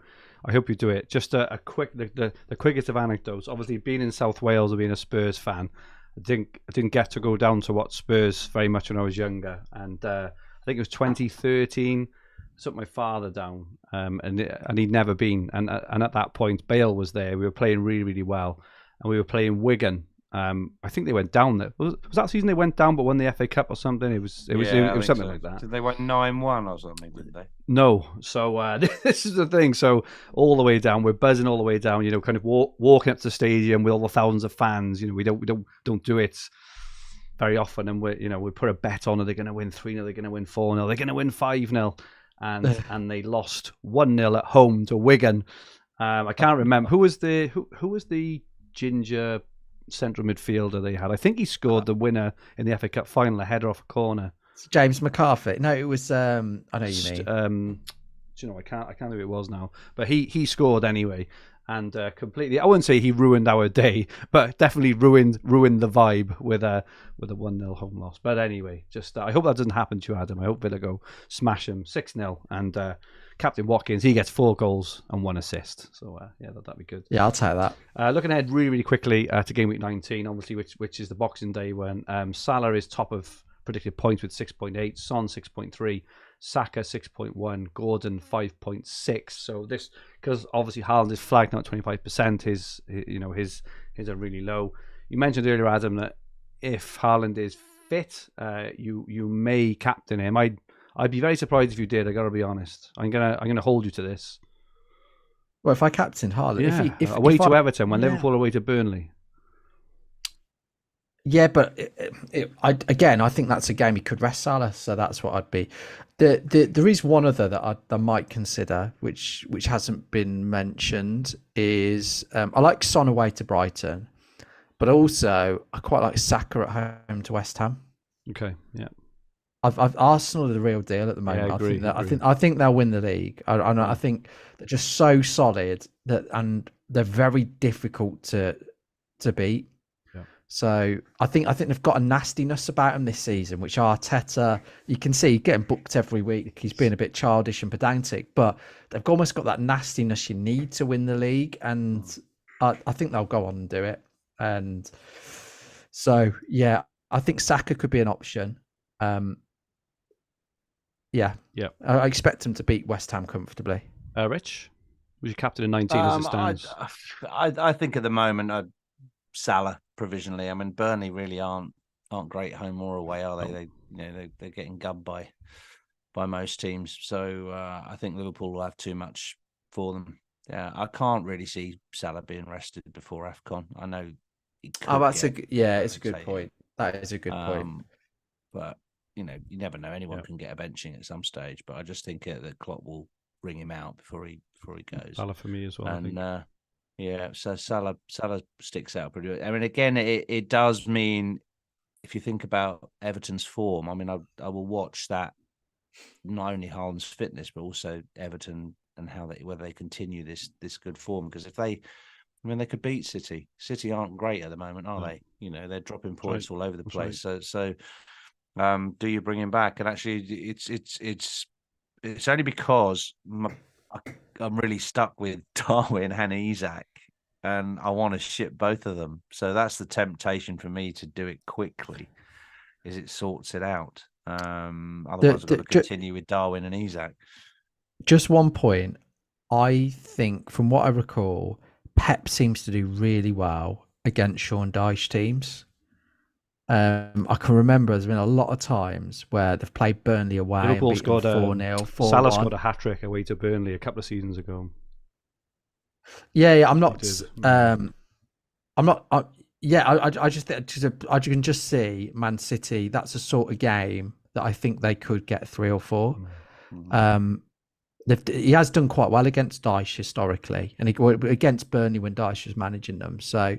do it. Just a quick, the quickest of anecdotes. Obviously, being in South Wales and being a Spurs fan, I didn't get to go down to watch Spurs very much when I was younger, and I think it was 2013. I took my father down, and he'd never been, and at that point, Bale was there. We were playing really, really well, and we were playing Wigan. I think they went down there. Was that season they went down, but won the FA Cup or something? It was something like that. Did they win 9-1 or something? Didn't they? No. So this is the thing. So all the way down, we're buzzing all the way down. Kind of walking up to the stadium with all the thousands of fans. We don't do it very often, and we put a bet on: are they going to win 3-0? They're going to win 4-0? They're going to win 5-0? And they lost 1-0 at home to Wigan. I can't remember who was the ginger central midfielder they had. I think he scored the winner in the FA Cup final, a header off a corner. James McCarthy. No, it was I know you mean. I can't know who it was now, but he scored anyway, and completely. I wouldn't say he ruined our day, but definitely ruined the vibe with a 1-0 home loss. But anyway, just I hope that doesn't happen to you, Adam. I hope Villa go smash him 6-0, and Captain Watkins, he gets 4 goals and 1 assist. So that'd be good. Yeah, I'll take that. Looking ahead really, really quickly to game week 19, obviously, which is the Boxing Day when Salah is top of predicted points with 6.8, Son 6.3, Saka 6.1, Gordon 5.6. So this, because obviously Haaland is flagged now at 25%, his are really low. You mentioned earlier, Adam, that if Haaland is fit, you may captain him. I'd be very surprised if you did. I got to be honest. I'm gonna hold you to this. Well, if I captain Haaland, if away to Everton when Liverpool are away to Burnley. Yeah, but I think that's a game he could rest Salah, so that's what I'd be. There is one other that I might consider, which hasn't been mentioned, is I like Son away to Brighton, but also I quite like Saka at home to West Ham. Okay, yeah. I've Arsenal are the real deal at the moment. Yeah, I agree. I think they'll win the league. I think they're just so solid and they're very difficult to beat. Yeah. So I think they've got a nastiness about them this season, which Arteta, you can see getting booked every week. He's being a bit childish and pedantic, but they've almost got that nastiness you need to win the league, and I think they'll go on and do it. And so yeah, I think Saka could be an option. Yeah. I expect him to beat West Ham comfortably. Rich, was your captain in 19 as it stands? I think at the moment Salah provisionally. I mean, Burnley really aren't great home or away, are they? They're getting gubbed by most teams. So I think Liverpool will have too much for them. Yeah, I can't really see Salah being rested before AFCON. I know. It's a good point. That is a good point. But you never know. Anyone can get a benching at some stage, but I just think that Klopp will bring him out before he goes. Salah for me as well. And so Salah sticks out pretty good. I mean, again, it does mean if you think about Everton's form. I mean, I will watch that, not only Haaland's fitness, but also Everton and whether they continue this good form. Because if they could beat City. City aren't great at the moment, are they? They're dropping points all over the place. Right. So. Do you bring him back? And actually, it's only because I'm really stuck with Darwin and Isak, and I want to ship both of them. So that's the temptation for me to do it quickly, is it sorts it out. Otherwise, I've got to continue with Darwin and Isak. Just one point. I think, from what I recall, Pep seems to do really well against Sean Dyche teams. I can remember there's been a lot of times where they've played Burnley away. Liverpool scored 4-0, 4-1. Salah scored a hat-trick away to Burnley a couple of seasons ago. Yeah. I just think I can just see Man City. That's a sort of game that I think they could get 3 or 4. He has done quite well against Dyche historically, and against Burnley when Dyche was managing them. So,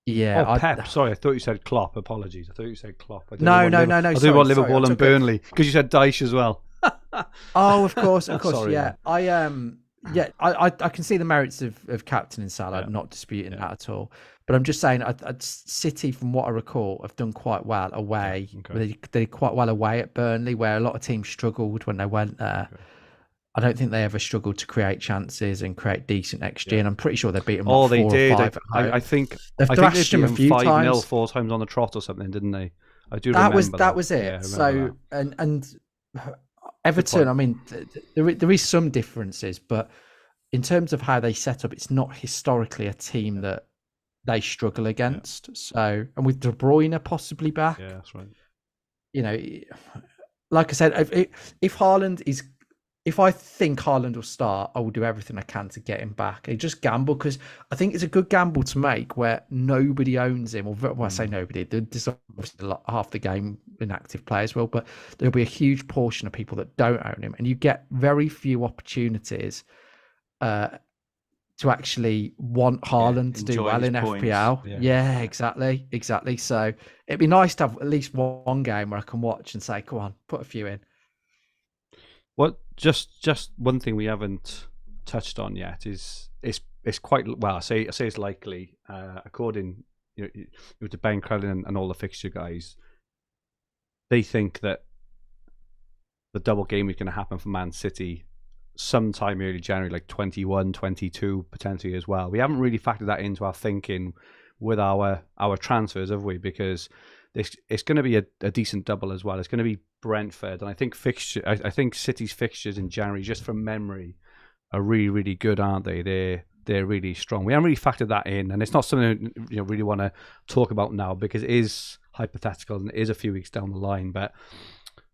yeah. Pep. Sorry, I thought you said Klopp. Apologies. I thought you said Klopp. No. I do want Liverpool and Burnley because you said Dyche as well. Oh, of course. Sorry, yeah. I can see the merits of captaining Salah, not disputing that at all. But I'm just saying, City, from what I recall, have done quite well away. Okay. They did quite well away at Burnley, where a lot of teams struggled when they went there. Okay. I don't think they ever struggled to create chances and create decent XG, and I'm pretty sure they beat them. Oh, they 4 did. Or 5 at home. I think they've thrashed them a few 5-0, times. 4 times on the trot or something, didn't they? I do. That remember was it. Yeah, so that. and Everton. I mean, there is some differences, but in terms of how they set up, it's not historically a team that they struggle against. So, and with De Bruyne possibly back, that's right. You know, like I said, if I think Haaland will start, I will do everything I can to get him back. I just gamble because I think it's a good gamble to make where nobody owns him. Or well, I say nobody. There's obviously half the game inactive players will, but there'll be a huge portion of people that don't own him, and you get very few opportunities to actually want Haaland to do well in FPL. Yeah, exactly. So it'd be nice to have at least one game where I can watch and say, "Come on, put a few in." What just one thing we haven't touched on yet is it's quite well. I say it's likely according to Ben Crellin and all the fixture guys. They think that the double game is going to happen for Man City sometime early January, like 21, 22 potentially as well. We haven't really factored that into our thinking with our transfers, have we? Because it's going to be a decent double as well. It's going to be Brentford, and I think I think City's fixtures in January, just from memory, are really, really good, aren't they? They're really strong. We haven't really factored that in, and it's not something really want to talk about now because it is hypothetical and it is a few weeks down the line. But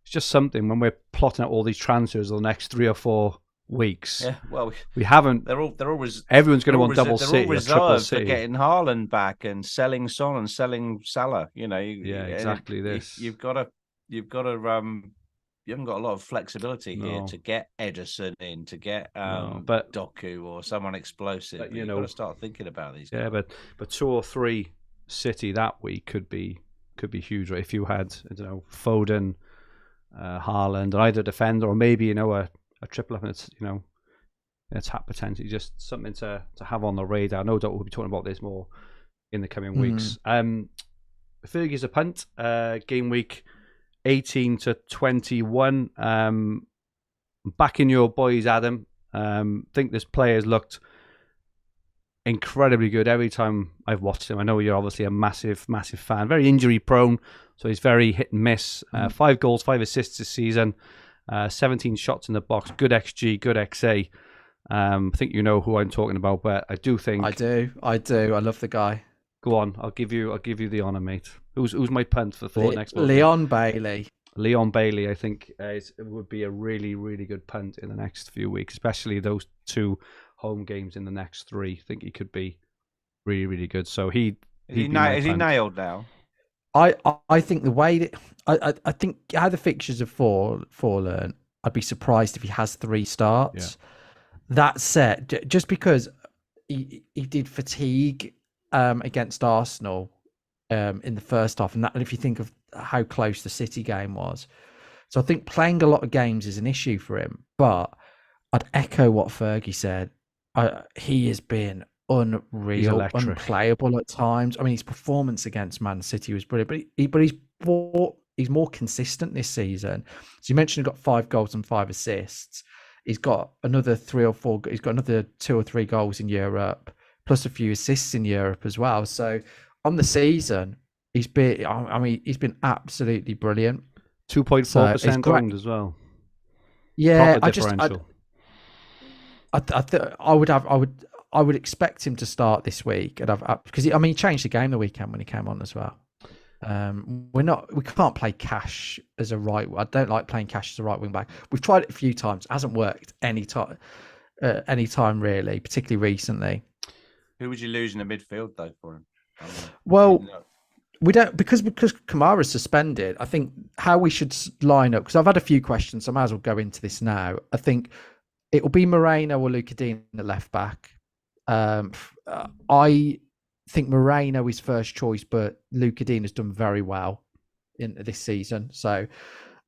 it's just something when we're plotting out all these transfers the next 3 or 4 weeks. Yeah, well, we haven't. They're always. Everyone's going to want double City, City, all triple reserved City. for getting Haaland back and selling Son and selling Salah. Exactly. You've got to. You haven't got a lot of flexibility here to get Ederson in, to get but Doku or someone explosive. But, you've got to start thinking about these guys. Yeah, but 2 or 3 City that week could be huge. Right? If you had, I don't know, Foden, Haaland, or either defender, or maybe a triple up, and it's potentially just something to have on the radar. No doubt we'll be talking about this more in the coming weeks. Fergie's a punt. Game week 18 to 21. Backing your boys, Adam. Think this player's looked incredibly good every time I've watched him. I know you're obviously a massive fan. Very injury prone, so he's very hit and miss. 5 goals, 5 assists this season. 17 shots in the box. Good XG, good XA. I think you know who I'm talking about, but I do think I do. I love the guy. Go on, I'll give you the honour, mate. Who's my punt for the next one? Leon Bailey. Leon Bailey, I think, it would be a really, really good punt in the next few weeks, especially those 2 home games in the next 3. I think he could be really, really good. So is he nailed now? I think the way that I think how the fixtures have fallen, I'd be surprised if he has 3 starts. Yeah. That said, just because he did fatigue against Arsenal in the first half, and if you think of how close the City game was, so I think playing a lot of games is an issue for him. But I'd echo what Fergie said. He has been unreal, unplayable at times. I mean, his performance against Man City was brilliant, but he's more consistent this season. So you mentioned he got 5 goals and 5 assists. He's got another 3 or 4. He's got another 2 or 3 goals in Europe, plus a few assists in Europe as well. So on the season, he's been absolutely brilliant. 2.4% owned as well. Yeah, I would expect him to start this week, and because he changed the game the weekend when he came on as well. We can't play Cash as a right. I don't like playing Cash as a right wing back. We've tried it a few times. It hasn't worked any time really, particularly recently. Who would you lose in the midfield though for him? We don't because Kamara's suspended. I think how we should line up, because I've had a few questions, so I might as well go into this now. I think it will be Moreno or Luca Dean at left back. I think Moreno is first choice, but Luca Dean has done very well in this season. So,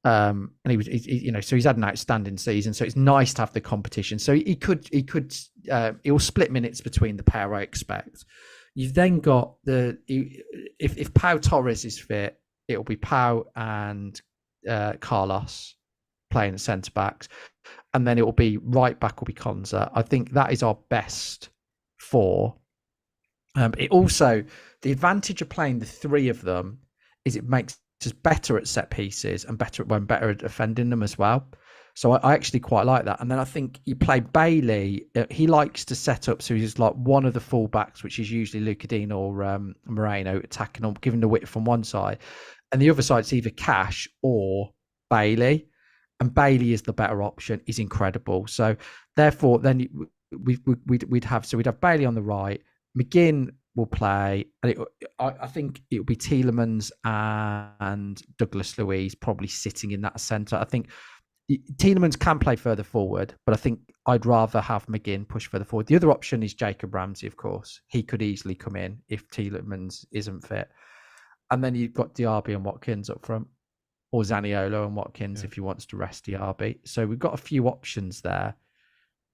and so he's had an outstanding season. So it's nice to have the competition. So he'll split minutes between the pair, I expect. You've then got if Pau Torres is fit, it'll be Pau and Carlos playing at centre backs, and then it will be right back will be Konza. I think that is our best four. It also, the advantage of playing the three of them is it makes us better at set pieces and better at defending them as well. So I actually quite like that. And then I think you play Bailey. He likes to set up so he's like one of the fullbacks, which is usually Luca Dean or Moreno, attacking or giving the width from one side, and the other side's either Cash or Bailey. And Bailey is the better option. He's incredible. So therefore, then we'd have Bailey on the right. McGinn will play, and I think it will be Tielemans and Douglas Luiz probably sitting in that centre. I think Tielemans can play further forward, but I think I'd rather have McGinn push further forward. The other option is Jacob Ramsey, of course. He could easily come in if Tielemans isn't fit. And then you've got Diaby and Watkins up front, or Zaniolo and Watkins if he wants to rest Diaby. So we've got a few options there,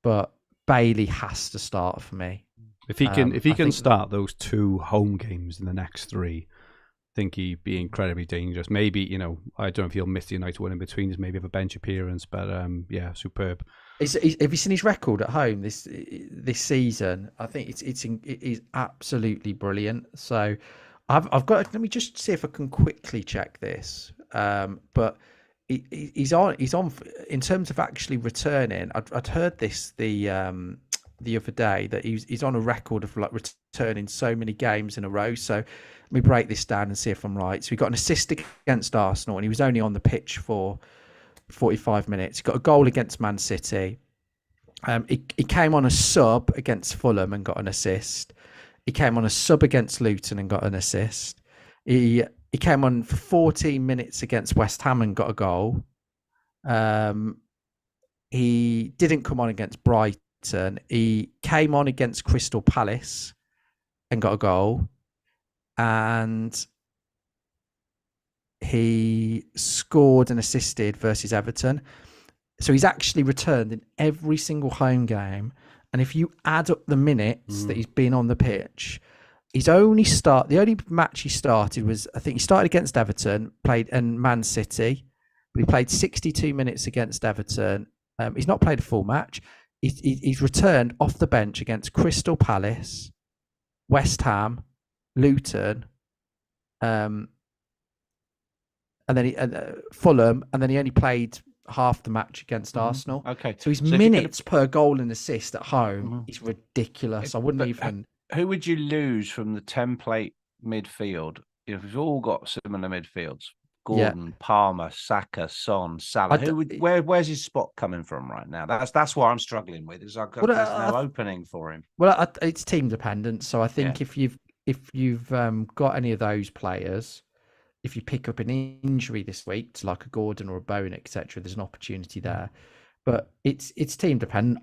but Bailey has to start for me. If he can start those 2 home games in the next 3, I think he'd be incredibly dangerous. Maybe, I don't know if he'll miss the United one in between, just maybe have a bench appearance, but superb. Have you seen his record at home this season? I think it is absolutely brilliant. So I've got. Let me just see if I can quickly check this. But he's on in terms of actually returning. I'd heard this the other day that he's on a record of like returning so many games in a row. So let me break this down and see if I'm right. So he got an assist against Arsenal, and he was only on the pitch for 45 minutes. He got a goal against Man City. He came on a sub against Fulham and got an assist. He came on a sub against Luton and got an assist. He came on for 14 minutes against West Ham and got a goal. He didn't come on against Brighton. He came on against Crystal Palace and got a goal. And he scored and assisted versus Everton. So he's actually returned in every single home game. And if you add up the minutes that he's been on the pitch, the only match he started was, I think he started against Everton, played and Man City, but he played 62 minutes against Everton. He's not played a full match. He's returned off the bench against Crystal Palace, West Ham, Luton, and then Fulham, and then he only played half the match against Arsenal. Okay, so his minutes per goal and assist at home is ridiculous. I wouldn't even. Who would you lose from the template midfield? If we've all got similar midfields, Gordon, Palmer, Saka, Son, Salah. Where's his spot coming from right now? That's what I'm struggling with. There's no opening for him. Well, it's team dependent. So I think if you've got any of those players, if you pick up an injury this week to like a Gordon or a Bowen, etc., there's an opportunity there. But it's team dependent.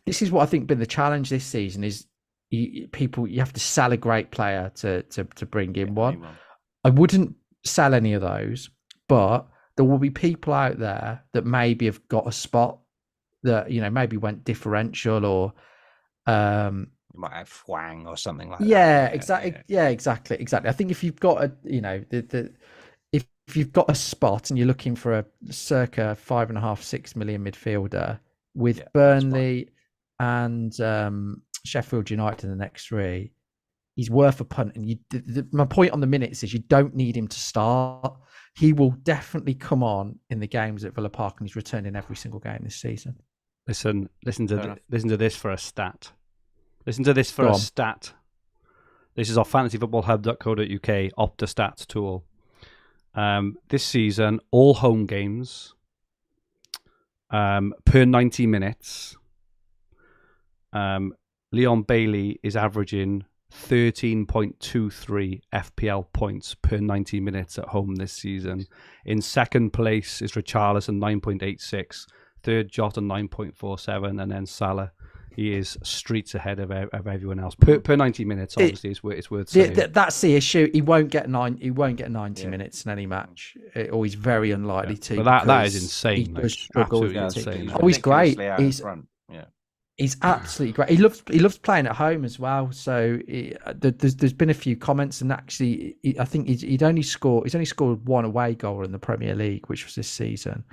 This is what I think been the challenge this season is you have to sell a great player to bring in one. Anyone. I wouldn't sell any of those, but there will be people out there that maybe have got a spot that maybe went differential or you might have Hwang or something like that. Yeah, exactly. I think if you've got if you've got a spot and you're looking for a circa 5.5-6 million midfielder with Burnley and Sheffield United in the next 3, he's worth a punt. And my point on the minutes is you don't need him to start. He will definitely come on in the games at Villa Park, and he's returning every single game this season. Listen to this for a stat. Listen to this for a stat. This is our fantasyfootballhub.co.uk Opta Stats tool. This season, all home games per 90 minutes, Leon Bailey is averaging 13.23 FPL points per 90 minutes at home this season. In second place is Richarlison, 9.86. Third, Jota, 9.47. And then Salah, he is streets ahead of everyone else. Per 90 minutes, obviously, it's worth saying. That's the issue. He won't get 90 minutes in any match, or he's very unlikely to. But that is insane. He does struggle. Insane. He's great. He's absolutely great. He loves playing at home as well. So there's been a few comments, and actually, I think he's only scored one away goal in the Premier League, which was this season.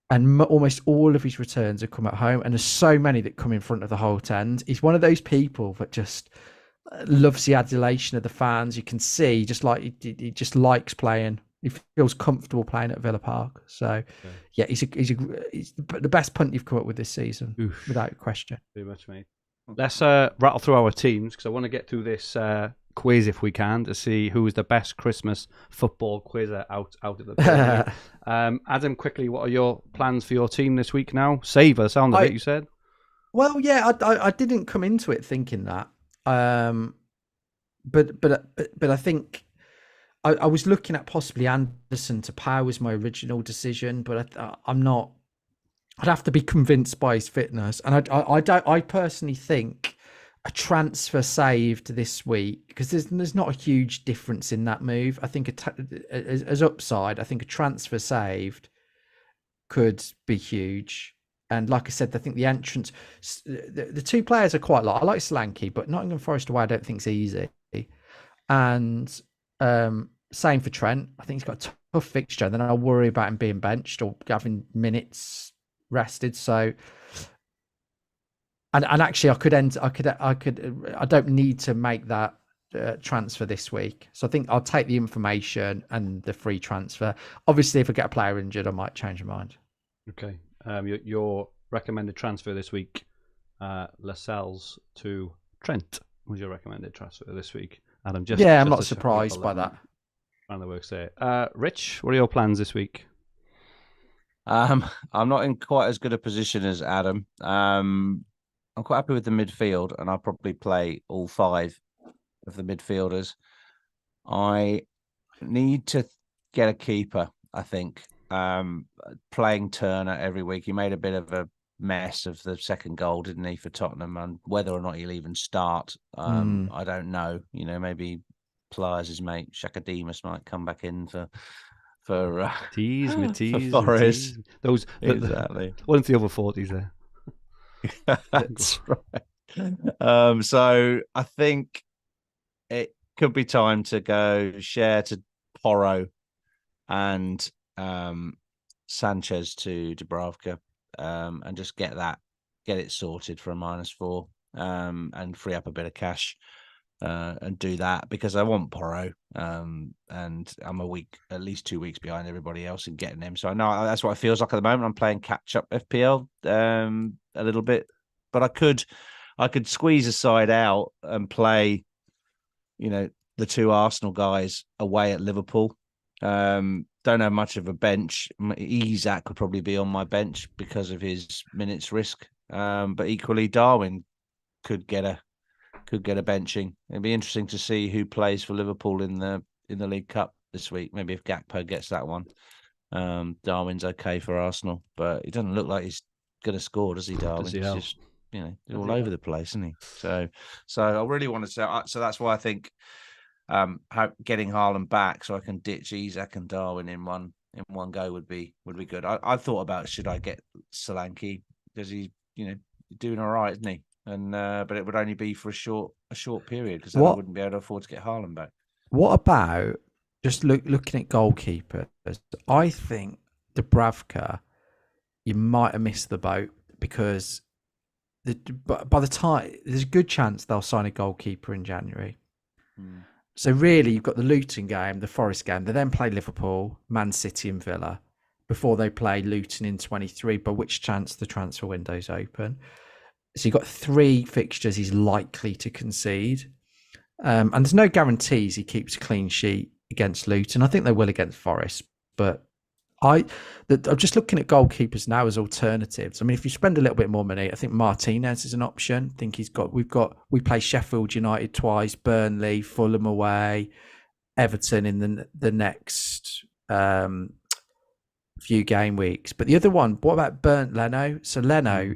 And almost all of his returns have come at home, and there's so many that come in front of the Holt end. He's one of those people that just loves the adulation of the fans. You can see, he just likes playing. He feels comfortable playing at Villa Park. So, he's the best punt you've come up with this season, without question. Very much, mate. Let's rattle through our teams, because I want to get through this quiz, if we can, to see who is the best Christmas football quizzer out of the Adam, quickly, what are your plans for your team this week now? Save us, sound of it, you said? Well, yeah, I didn't come into it thinking that. But I think I was looking at possibly Anderson to Power was my original decision, but I'm not. I'd have to be convinced by his fitness, and I personally think a transfer saved this week, because there's not a huge difference in that move. I think as upside, I think a transfer saved could be huge. And like I said, I think the entrance, the two players are quite light. I like Solanke, but Nottingham Forest away I don't think it's easy. And same for Trent. I think he's got a tough fixture. Then I'll worry about him being benched or having minutes rested. So, and actually, I don't need to make that transfer this week. So I think I'll take the information and the free transfer. Obviously, if I get a player injured, I might change my mind. Okay. Your recommended transfer this week, Lascelles to Trent was your recommended transfer this week. Adam, I'm not surprised by that. And the works there. Rich, what are your plans this week? I'm not in quite as good a position as Adam. I'm quite happy with the midfield, and I'll probably play all 5 of the midfielders. I need to get a keeper, I think. Playing Turner every week. He made a bit of a mess of the second goal, didn't he, for Tottenham? And whether or not he'll even start, I don't know. Maybe Pliers, his mate Shakademus, might come back in for tease, for Forest. Those exactly. One of the over 40s there. That's right. So I think it could be time to go share to Porro and Sanchez to Dubravka, and just get it sorted for a -4, and free up a bit of cash, and do that, because I want Porro, and I'm at least 2 weeks behind everybody else in getting him. So I know that's what it feels like at the moment. I'm playing catch up FPL a little bit, but I could squeeze a side out and play, the 2 Arsenal guys away at Liverpool. Don't have much of a bench. Isak could probably be on my bench because of his minutes risk. But equally, Darwin could get a benching. It'd be interesting to see who plays for Liverpool in the League Cup this week. Maybe if Gakpo gets that one. Darwin's okay for Arsenal, but he doesn't look like he's going to score, does he, Darwin? He's just, all over the place, isn't he? So I really want to say. So that's why I think. Getting Haaland back so I can ditch Isak and Darwin in one go would be good. I thought about, should I get Solanke, because he's doing all right, isn't he? And but it would only be for a short period, because then I wouldn't be able to afford to get Haaland back. What about just looking at goalkeepers? I think Dubravka, you might have missed the boat, because by the time there's a good chance they'll sign a goalkeeper in January. So really, you've got the Luton game, the Forest game. They then play Liverpool, Man City and Villa before they play Luton in 23, by which chance the transfer window's open. So you've got 3 fixtures he's likely to concede. And there's no guarantees he keeps a clean sheet against Luton. I think they will against Forest, but I'm just looking at goalkeepers now as alternatives. I mean, if you spend a little bit more money, I think Martinez is an option. I think we play Sheffield United twice, Burnley, Fulham away, Everton in the next few game weeks. But the other one, what about Leno? So Leno,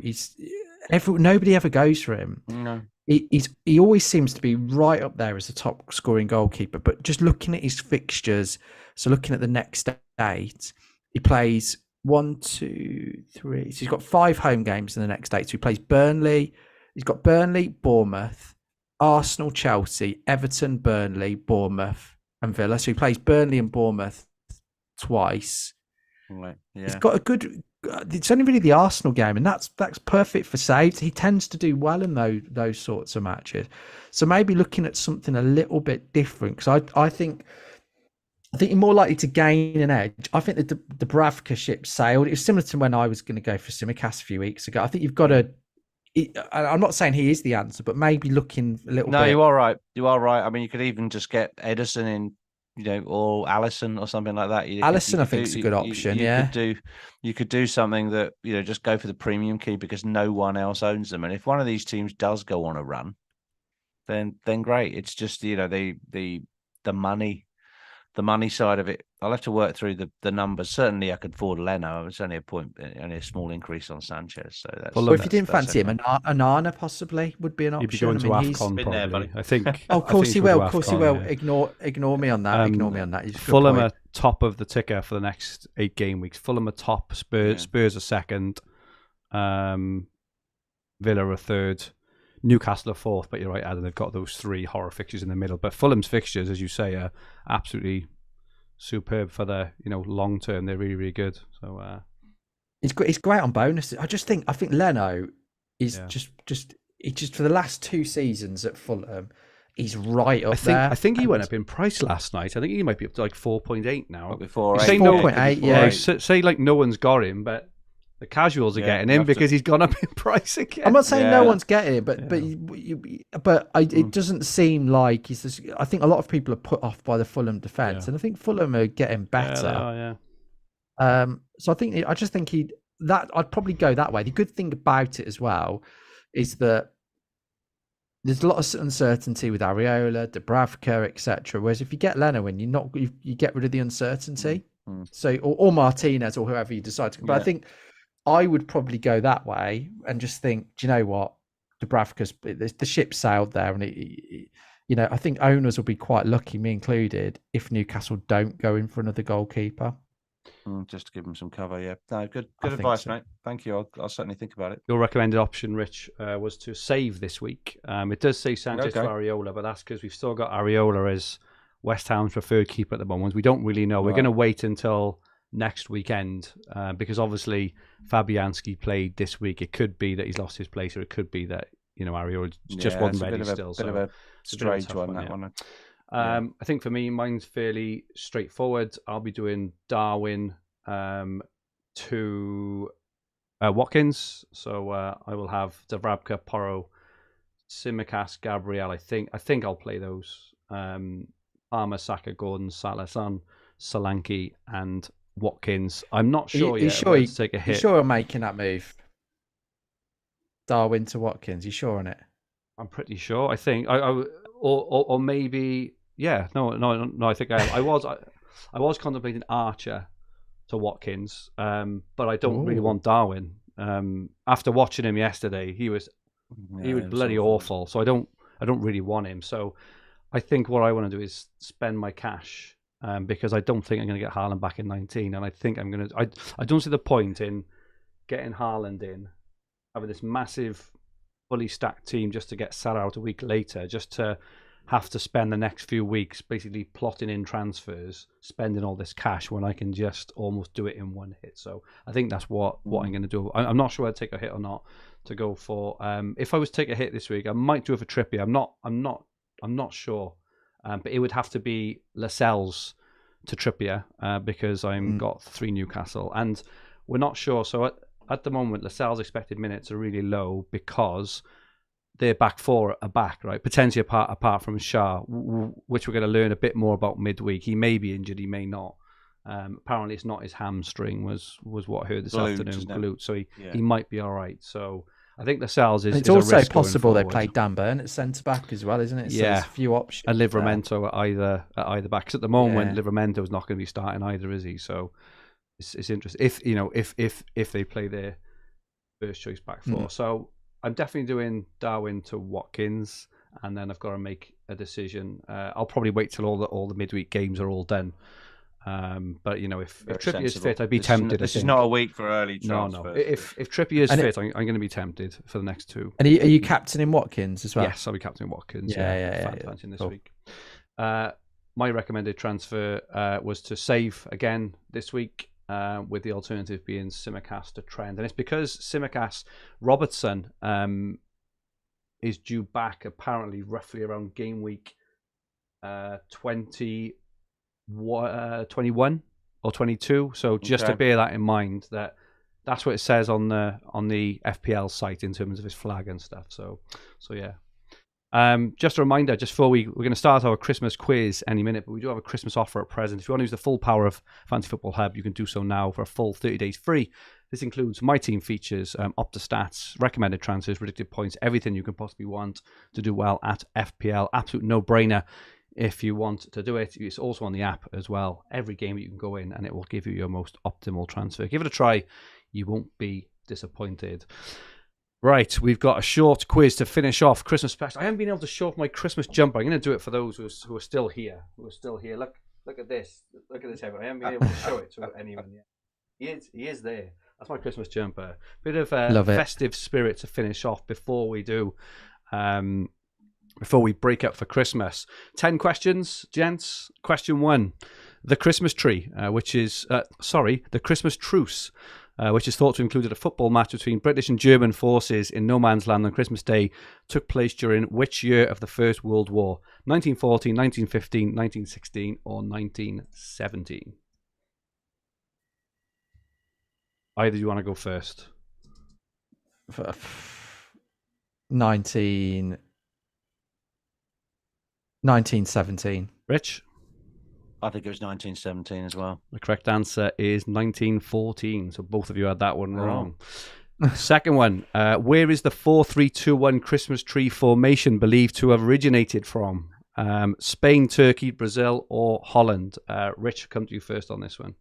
nobody ever goes for him. No. He always seems to be right up there as the top scoring goalkeeper. But just looking at his fixtures, so looking at the next 8, he plays 1, 2, 3. So he's got 5 home games in the next 8. So he plays Burnley. He's got Burnley, Bournemouth, Arsenal, Chelsea, Everton, Burnley, Bournemouth, and Villa. So he plays Burnley and Bournemouth twice. Right. Yeah. He's got a good. It's only really the Arsenal game, and that's perfect for saves. He tends to do well in those sorts of matches. So maybe looking at something a little bit different, because I think you're more likely to gain an edge. I think that the Dubravka ship sailed. It was similar to when I was going to go for Tsimikas a few weeks ago. I think you've got to. I'm not saying he is the answer, but maybe looking a little bit. No, you are right. You are right. I mean, you could even just get Edison in, or Allison or something like that. Allison, I think, is a good option. You could do something that, just go for the premium key because no one else owns them. And if one of these teams does go on a run, then great. It's just, the money side of it. I'll have to work through the numbers. Certainly, I could afford Leno. It's only only a small increase on Sanchez. So that's. Well, if you didn't fancy him, Anana possibly would be an option. He'd be going to AFCON probably. I think. Oh, of course he will. Of course he will. Ignore me on that. Ignore me on that. Fulham are top of the ticker for the next 8 game weeks. Fulham are top. Spurs are second. Villa are third. Newcastle are fourth, but you're right, Adam. They've got those 3 horror fixtures in the middle. But Fulham's fixtures, as you say, are absolutely superb for the long term. They're really, really good. So it's great on bonuses. I think Leno is just for the last 2 seasons at Fulham, he's right up there. I think he went up in price last night. I think he might be up to like 4.8 now. Before 4.8, yeah. Say like no one's got him, but the casuals are getting him because he's gone up in price again. I'm not saying no one's getting it, but it doesn't seem like he's. I think a lot of people are put off by the Fulham defence, and I think Fulham are getting better. So I just think I'd probably go that way. The good thing about it as well is that there's a lot of uncertainty with Areola, Dubravka, etc. Whereas if you get Leno in, you get rid of the uncertainty. So or Martinez or whoever you decide to. But I think I would probably go that way and just think, do you know what, Dubravka's the ship sailed there, and I think owners will be quite lucky, me included, if Newcastle don't go in for another goalkeeper. Just to give them some cover, yeah. No, good advice, mate. Thank you. I'll certainly think about it. Your recommended option, Rich, was to save this week. It does say Sanchez for Areola, but that's because we've still got Areola as West Ham's preferred keeper at the moment. We don't really know. We're going to wait until next weekend because obviously Fabianski played this week. It could be that he's lost his place, or it could be that Areola just wasn't ready still. Bit of a strange one, that one. I think for me, mine's fairly straightforward. I'll be doing Darwin to Watkins. So I will have Dubravka, Porro, Tsimikas, Gabriel. I think I'll play those. Armour, Saka, Gordon, Salah, Solanke, and Watkins. I'm not sure yet. To take a hit. You sure I'm making that move? Darwin to Watkins. You sure on it? I'm pretty sure. I think or maybe No. I think I was contemplating Archer to Watkins, but I don't really want Darwin. After watching him yesterday, he was bloody awful. So I don't really want him. So I think what I want to do is spend my cash. Because I don't think I'm going to get Haaland back in 19, and I think I'm going to. I don't see the point in getting Haaland in, having this massive, fully stacked team just to get Salah out a week later, just to have to spend the next few weeks basically plotting in transfers, spending all this cash when I can just almost do it in one hit. So I think that's what I'm going to do. I'm not sure I'd take a hit or not to go for. If I was to take a hit this week, I might do it for Trippier. I'm not sure. But it would have to be Lascelles to Trippier because I'm got 3 Newcastle, and we're not sure. So at the moment, Lascelles' expected minutes are really low because their back 4 are back, right? Potentially apart from Shah, which we're going to learn a bit more about midweek. He may be injured, he may not. Apparently, it's not his hamstring. Was what I heard this Glute, afternoon. isn't it? Glute. So Yeah. he might be all right. So I think Lascelles is. And it's is a also risk going possible they forward. played Dan Burn at centre back as well, isn't it? So Yeah. there's a few options. And there. Livramento at either back. 'Cause at the moment, Yeah. Livramento's not going to be starting either, is he? So it's interesting. If they play their first choice back four. So I'm definitely doing Darwin to Watkins, and then I've got to make a decision. I'll probably wait till all the midweek games are all done. But if Trippier's fit, I'd be tempted. This is not a week for early No. transfers. If Trippier's fit, I'm going to be tempted for the next two. And are you captaining Watkins as well? Yes, I'll be captaining Watkins. Yeah. Fantastic this Cool. week. My recommended transfer was to save again this week, with the alternative being Tsimikas to Trent. And it's because Tsimikas Robertson is due back apparently roughly around game week 21 or 22. So just to bear that in mind, that's what it says on the FPL site in terms of his flag and stuff. So yeah. Just a reminder, just before we're going to start our Christmas quiz any minute, but we do have a Christmas offer at present. If you want to use the full power of Fantasy Football Hub, you can do so now for a full 30 days free. This includes my team features, Hopta Stats, recommended transfers, predicted points, everything you can possibly want to do well at FPL. Absolute no-brainer if you want to do it. It's also on the app as well. Every game you can go in and it will give you your most optimal transfer. Give it a try. You won't be disappointed. Right, we've got a short quiz to finish off Christmas special. I haven't been able to show off my Christmas jumper. I'm going to do it for those who are still here. Look at this. Look at this, everyone. I haven't been able to show it to anyone yet. He is there. That's my Christmas jumper. Bit of festive spirit to finish off before we do. Before we break up for Christmas. 10 questions, gents. Question 1. The Christmas tree, the Christmas truce, which is thought to have included a football match between British and German forces in no man's land on Christmas Day, took place during which year of the First World War? 1914, 1915, 1916, or 1917? Either you want to go first? 1917. Rich? I think it was 1917 as well. The correct answer is 1914. So both of you had that one wrong. Second one. Where is the 4-3-2-1 Christmas tree formation believed to have originated from? Spain, Turkey, Brazil, or Holland? Rich, come to you first on this one.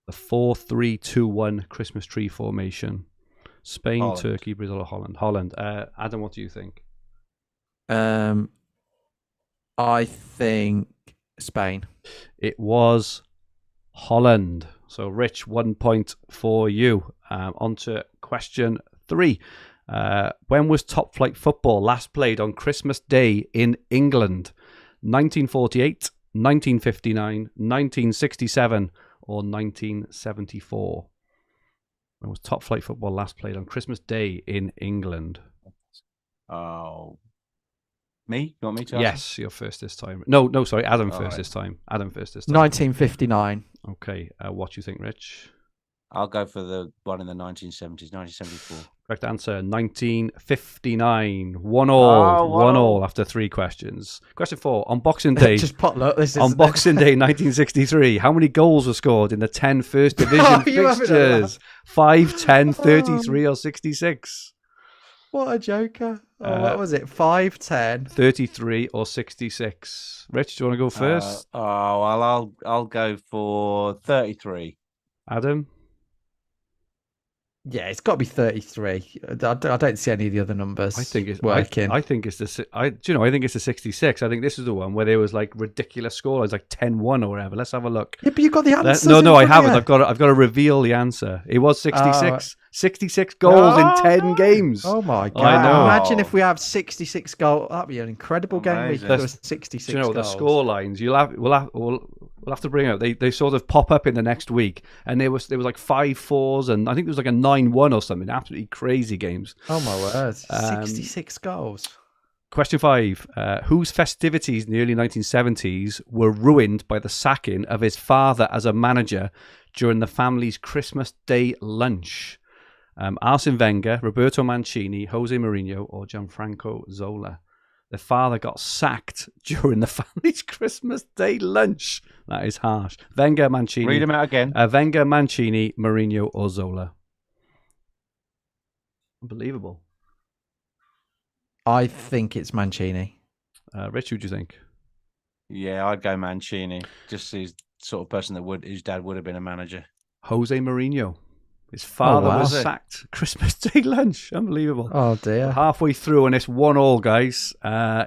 The 4-3-2-1 Christmas tree formation. Spain, Holland. Turkey, Brazil, or Holland? Holland. Adam, what do you think? I think Spain. It was Holland. So, Rich, 1 point for you. On to question 3. When was top flight football last played on Christmas Day in England? 1948, 1959, 1967, or 1974? When was top flight football last played on Christmas Day in England? Oh, me? You want me to answer? Yes, you're first this time. No, sorry, Adam first this time. 1959. Okay, what do you think, Rich? I'll go for the one in the 1970s, 1974. Correct answer, 1959. 1-1 after 3 questions. Question 4, on Boxing Day. Just potluck this, on Boxing Day 1963, how many goals were scored in the 10 First Division fixtures? 5, 10, 33, or 66? What a joker. What was it? 5, 10, 33, or 66? Rich, do you want to go first? I'll go for 33. Adam? Yeah, it's got to be 33. I don't see any of the other numbers. I think it's working. I think it's the. I think it's the 66. I think this is the one where there was like ridiculous score. It's like 10-1 or whatever. Let's have a look. Yeah, but you got the answer. No, I haven't. I've got to reveal the answer. It was 66. 66 goals in 10 games. Oh my god! I know. Imagine if we have 66 goals. That'd be an incredible game week. There was 66. Do you know goals. the score lines? We'll have to bring out. They sort of pop up in the next week, and there was like 5-4s, and I think there was like a 9-1 or something. Absolutely crazy games. Oh my word! 66 goals. Question 5. Whose festivities in the early 1970s were ruined by the sacking of his father as a manager during the family's Christmas Day lunch? Arsene Wenger, Roberto Mancini, Jose Mourinho, or Gianfranco Zola? The father got sacked during the family's Christmas Day lunch. That is harsh. Wenger, Mancini. Read them out again. Wenger, Mancini, Mourinho, or Zola. Unbelievable. I think it's Mancini. Rich, who do you think? Yeah, I'd go Mancini. Just the sort of person whose dad would have been a manager. Jose Mourinho. His father was sacked Christmas Day lunch. Unbelievable. Oh, dear. We're halfway through and it's 1-1, guys.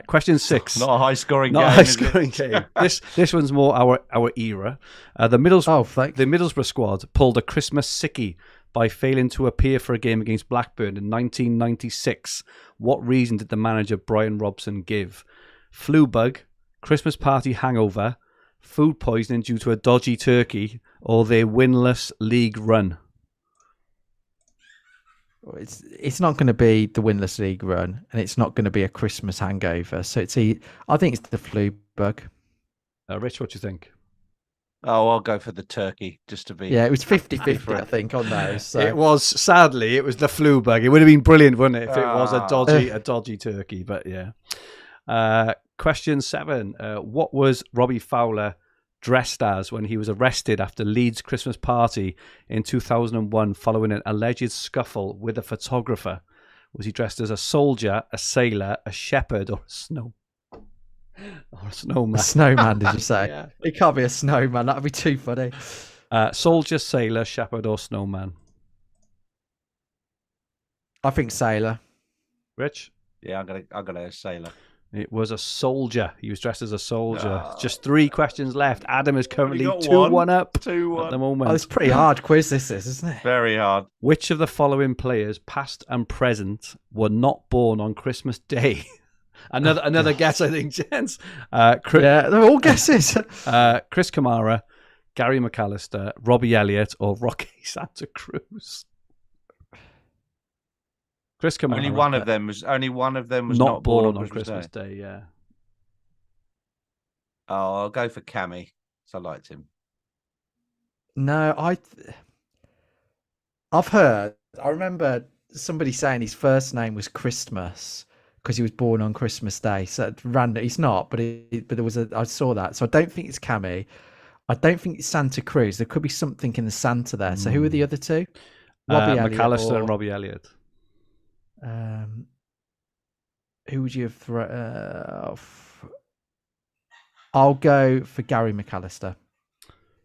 Question 6. Not a high-scoring game. Not a high-scoring game. This one's more our era. The Middlesbrough squad pulled a Christmas sickie by failing to appear for a game against Blackburn in 1996. What reason did the manager Brian Robson give? Flu bug, Christmas party hangover, food poisoning due to a dodgy turkey, or their winless league run? It's not going to be the winless league run, and it's not going to be a Christmas hangover. So I think it's the flu bug. Rich, what do you think? Oh, I'll go for the turkey just to be. Yeah, it was 50-50, I think, on those. So. It was, sadly, it was the flu bug. It would have been brilliant, wouldn't it, if it was a dodgy turkey? But yeah. Question 7. What was Robbie Fowler dressed as when he was arrested after Leeds' Christmas party in 2001 following an alleged scuffle with a photographer? Was he dressed as a soldier, a sailor, a shepherd, or a snowman? A snowman, did you say? Yeah. It can't be a snowman. That would be too funny. Soldier, sailor, shepherd, or snowman? I think sailor. Rich? Yeah, I'm gonna go sailor. It was a soldier. He was dressed as a soldier. Just 3 questions left. Adam is currently 2-1 up 2-1 at the moment. Oh, it's a pretty hard quiz, this is, isn't it? Very hard. Which of the following players, past and present, were not born on Christmas Day? Another guess, I think, gents. Yeah, they're all guesses. Chris Kamara, Gary McAllister, Robbie Elliott, or Rocky Santa Cruz? Chris Kamara. Only one of them was not born on Christmas Day. Yeah. Oh, I'll go for Cammy. So I liked him. No, I've heard. I remember somebody saying his first name was Christmas because he was born on Christmas Day. So random. He's not, but there was I saw that. So I don't think it's Cammy. I don't think it's Santa Cruz. There could be something in the Santa there. So who are the other two? Robbie McAllister and Robbie Elliott. Who would you have thrown? I'll go for Gary McAllister.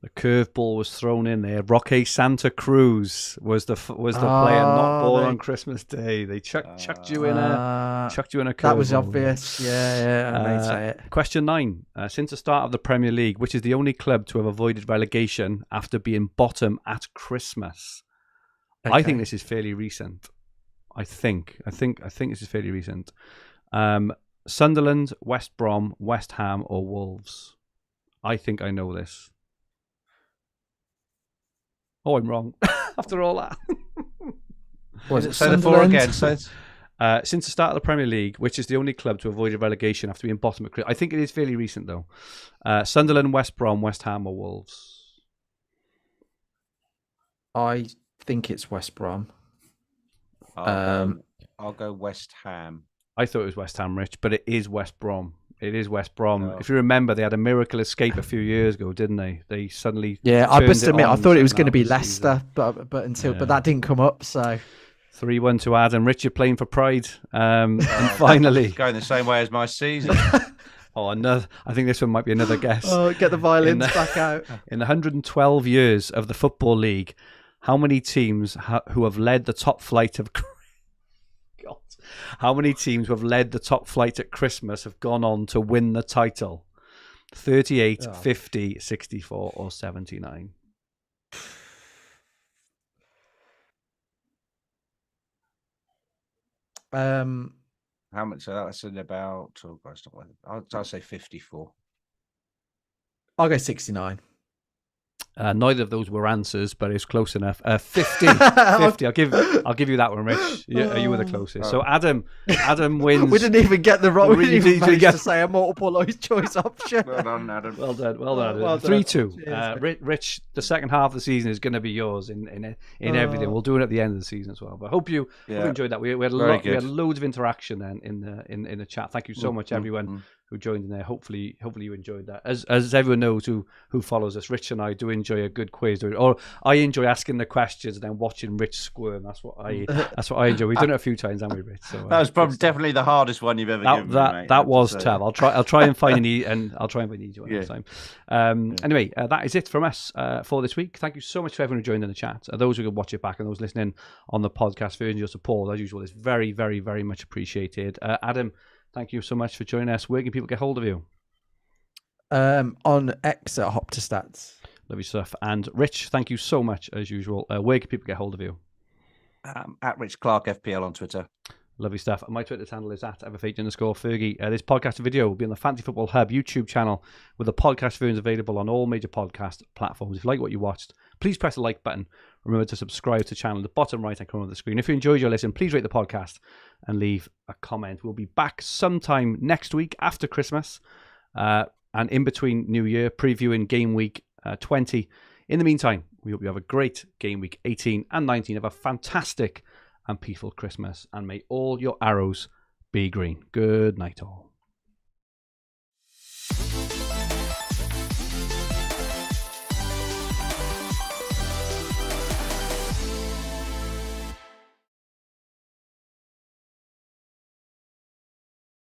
The curveball was thrown in there. Roque Santa Cruz was the player not born on Christmas Day. They chucked you in a curveball. That was obvious. Yeah, I may say it. Question 9. Since the start of the Premier League, which is the only club to have avoided relegation after being bottom at Christmas? Okay. I think this is fairly recent. I think this is fairly recent. Sunderland, West Brom, West Ham, or Wolves? I think I know this. Oh, I'm wrong. After all that. Was it say the 4 again? Since the start of the Premier League, which is the only club to avoid relegation after being bottom at Christmas. I think it is fairly recent, though. Sunderland, West Brom, West Ham, or Wolves? I think it's West Brom. I'll go West Ham. I thought it was West Ham, Rich, but it is West Brom. It is West Brom. Oh. If you remember, they had a miracle escape a few years ago, didn't they? They suddenly I must admit, I thought it was going to be Leicester, but that didn't come up. So 3-1 to Adam. Rich, you're playing for pride, and finally going the same way as my season. I think this one might be another guess. Oh, get the violins back out. In 112 years of the Football League, how many teams who have led the top flight of How many teams who have led the top flight at Christmas have gone on to win the title? 38, 50, 64, or 79? How much? So that's in about. Oh, Christ, I'll say 54. I'll go 69. Neither of those were answers, but it's close enough. 50. 50. I'll give you that one, Rich. You were the closest. So Adam wins. We didn't even get the wrong. We didn't even manage to say a multiple choice option. Well done, Adam. Well done, Adam. Well 3-2. Rich, the second half of the season is going to be yours in everything. We'll do it at the end of the season as well. But hope you enjoyed that. We had loads of interaction then in the chat. Thank you so much, everyone who joined in there. Hopefully you enjoyed that. As everyone knows who follows us, Rich and I do enjoy a good quiz, or I enjoy asking the questions and then watching Rich squirm. That's what I enjoy. We've done it a few times, haven't we, Rich? So, that was probably definitely the hardest one you've ever given me, mate. That was tough. I'll try and find I'll try and find an easy one next time. Anyway, that is it from us for this week. Thank you so much to everyone who joined in the chat. Those who could watch it back and those listening on the podcast version, your support as usual is very, very, very much appreciated. Adam, thank you so much for joining us. Where can people get hold of you? On X at Hopta Stats. Lovely stuff. And Rich, thank you so much as usual. Where can people get hold of you? At Rich Clarke FPL on Twitter. Lovely stuff. And my Twitter handle is at @everfh_Fergie. This podcast video will be on the Fantasy Football Hub YouTube channel with the podcast versions available on all major podcast platforms. If you like what you watched, please press the like button. Remember to subscribe to the channel at the bottom right-hand corner of the screen. If you enjoyed your listen, please rate the podcast and leave a comment. We'll be back sometime next week after Christmas and in between New Year, previewing Game Week 20. In the meantime, we hope you have a great Game Week 18 and 19. Have a fantastic and peaceful Christmas, and may all your arrows be green. Good night, all.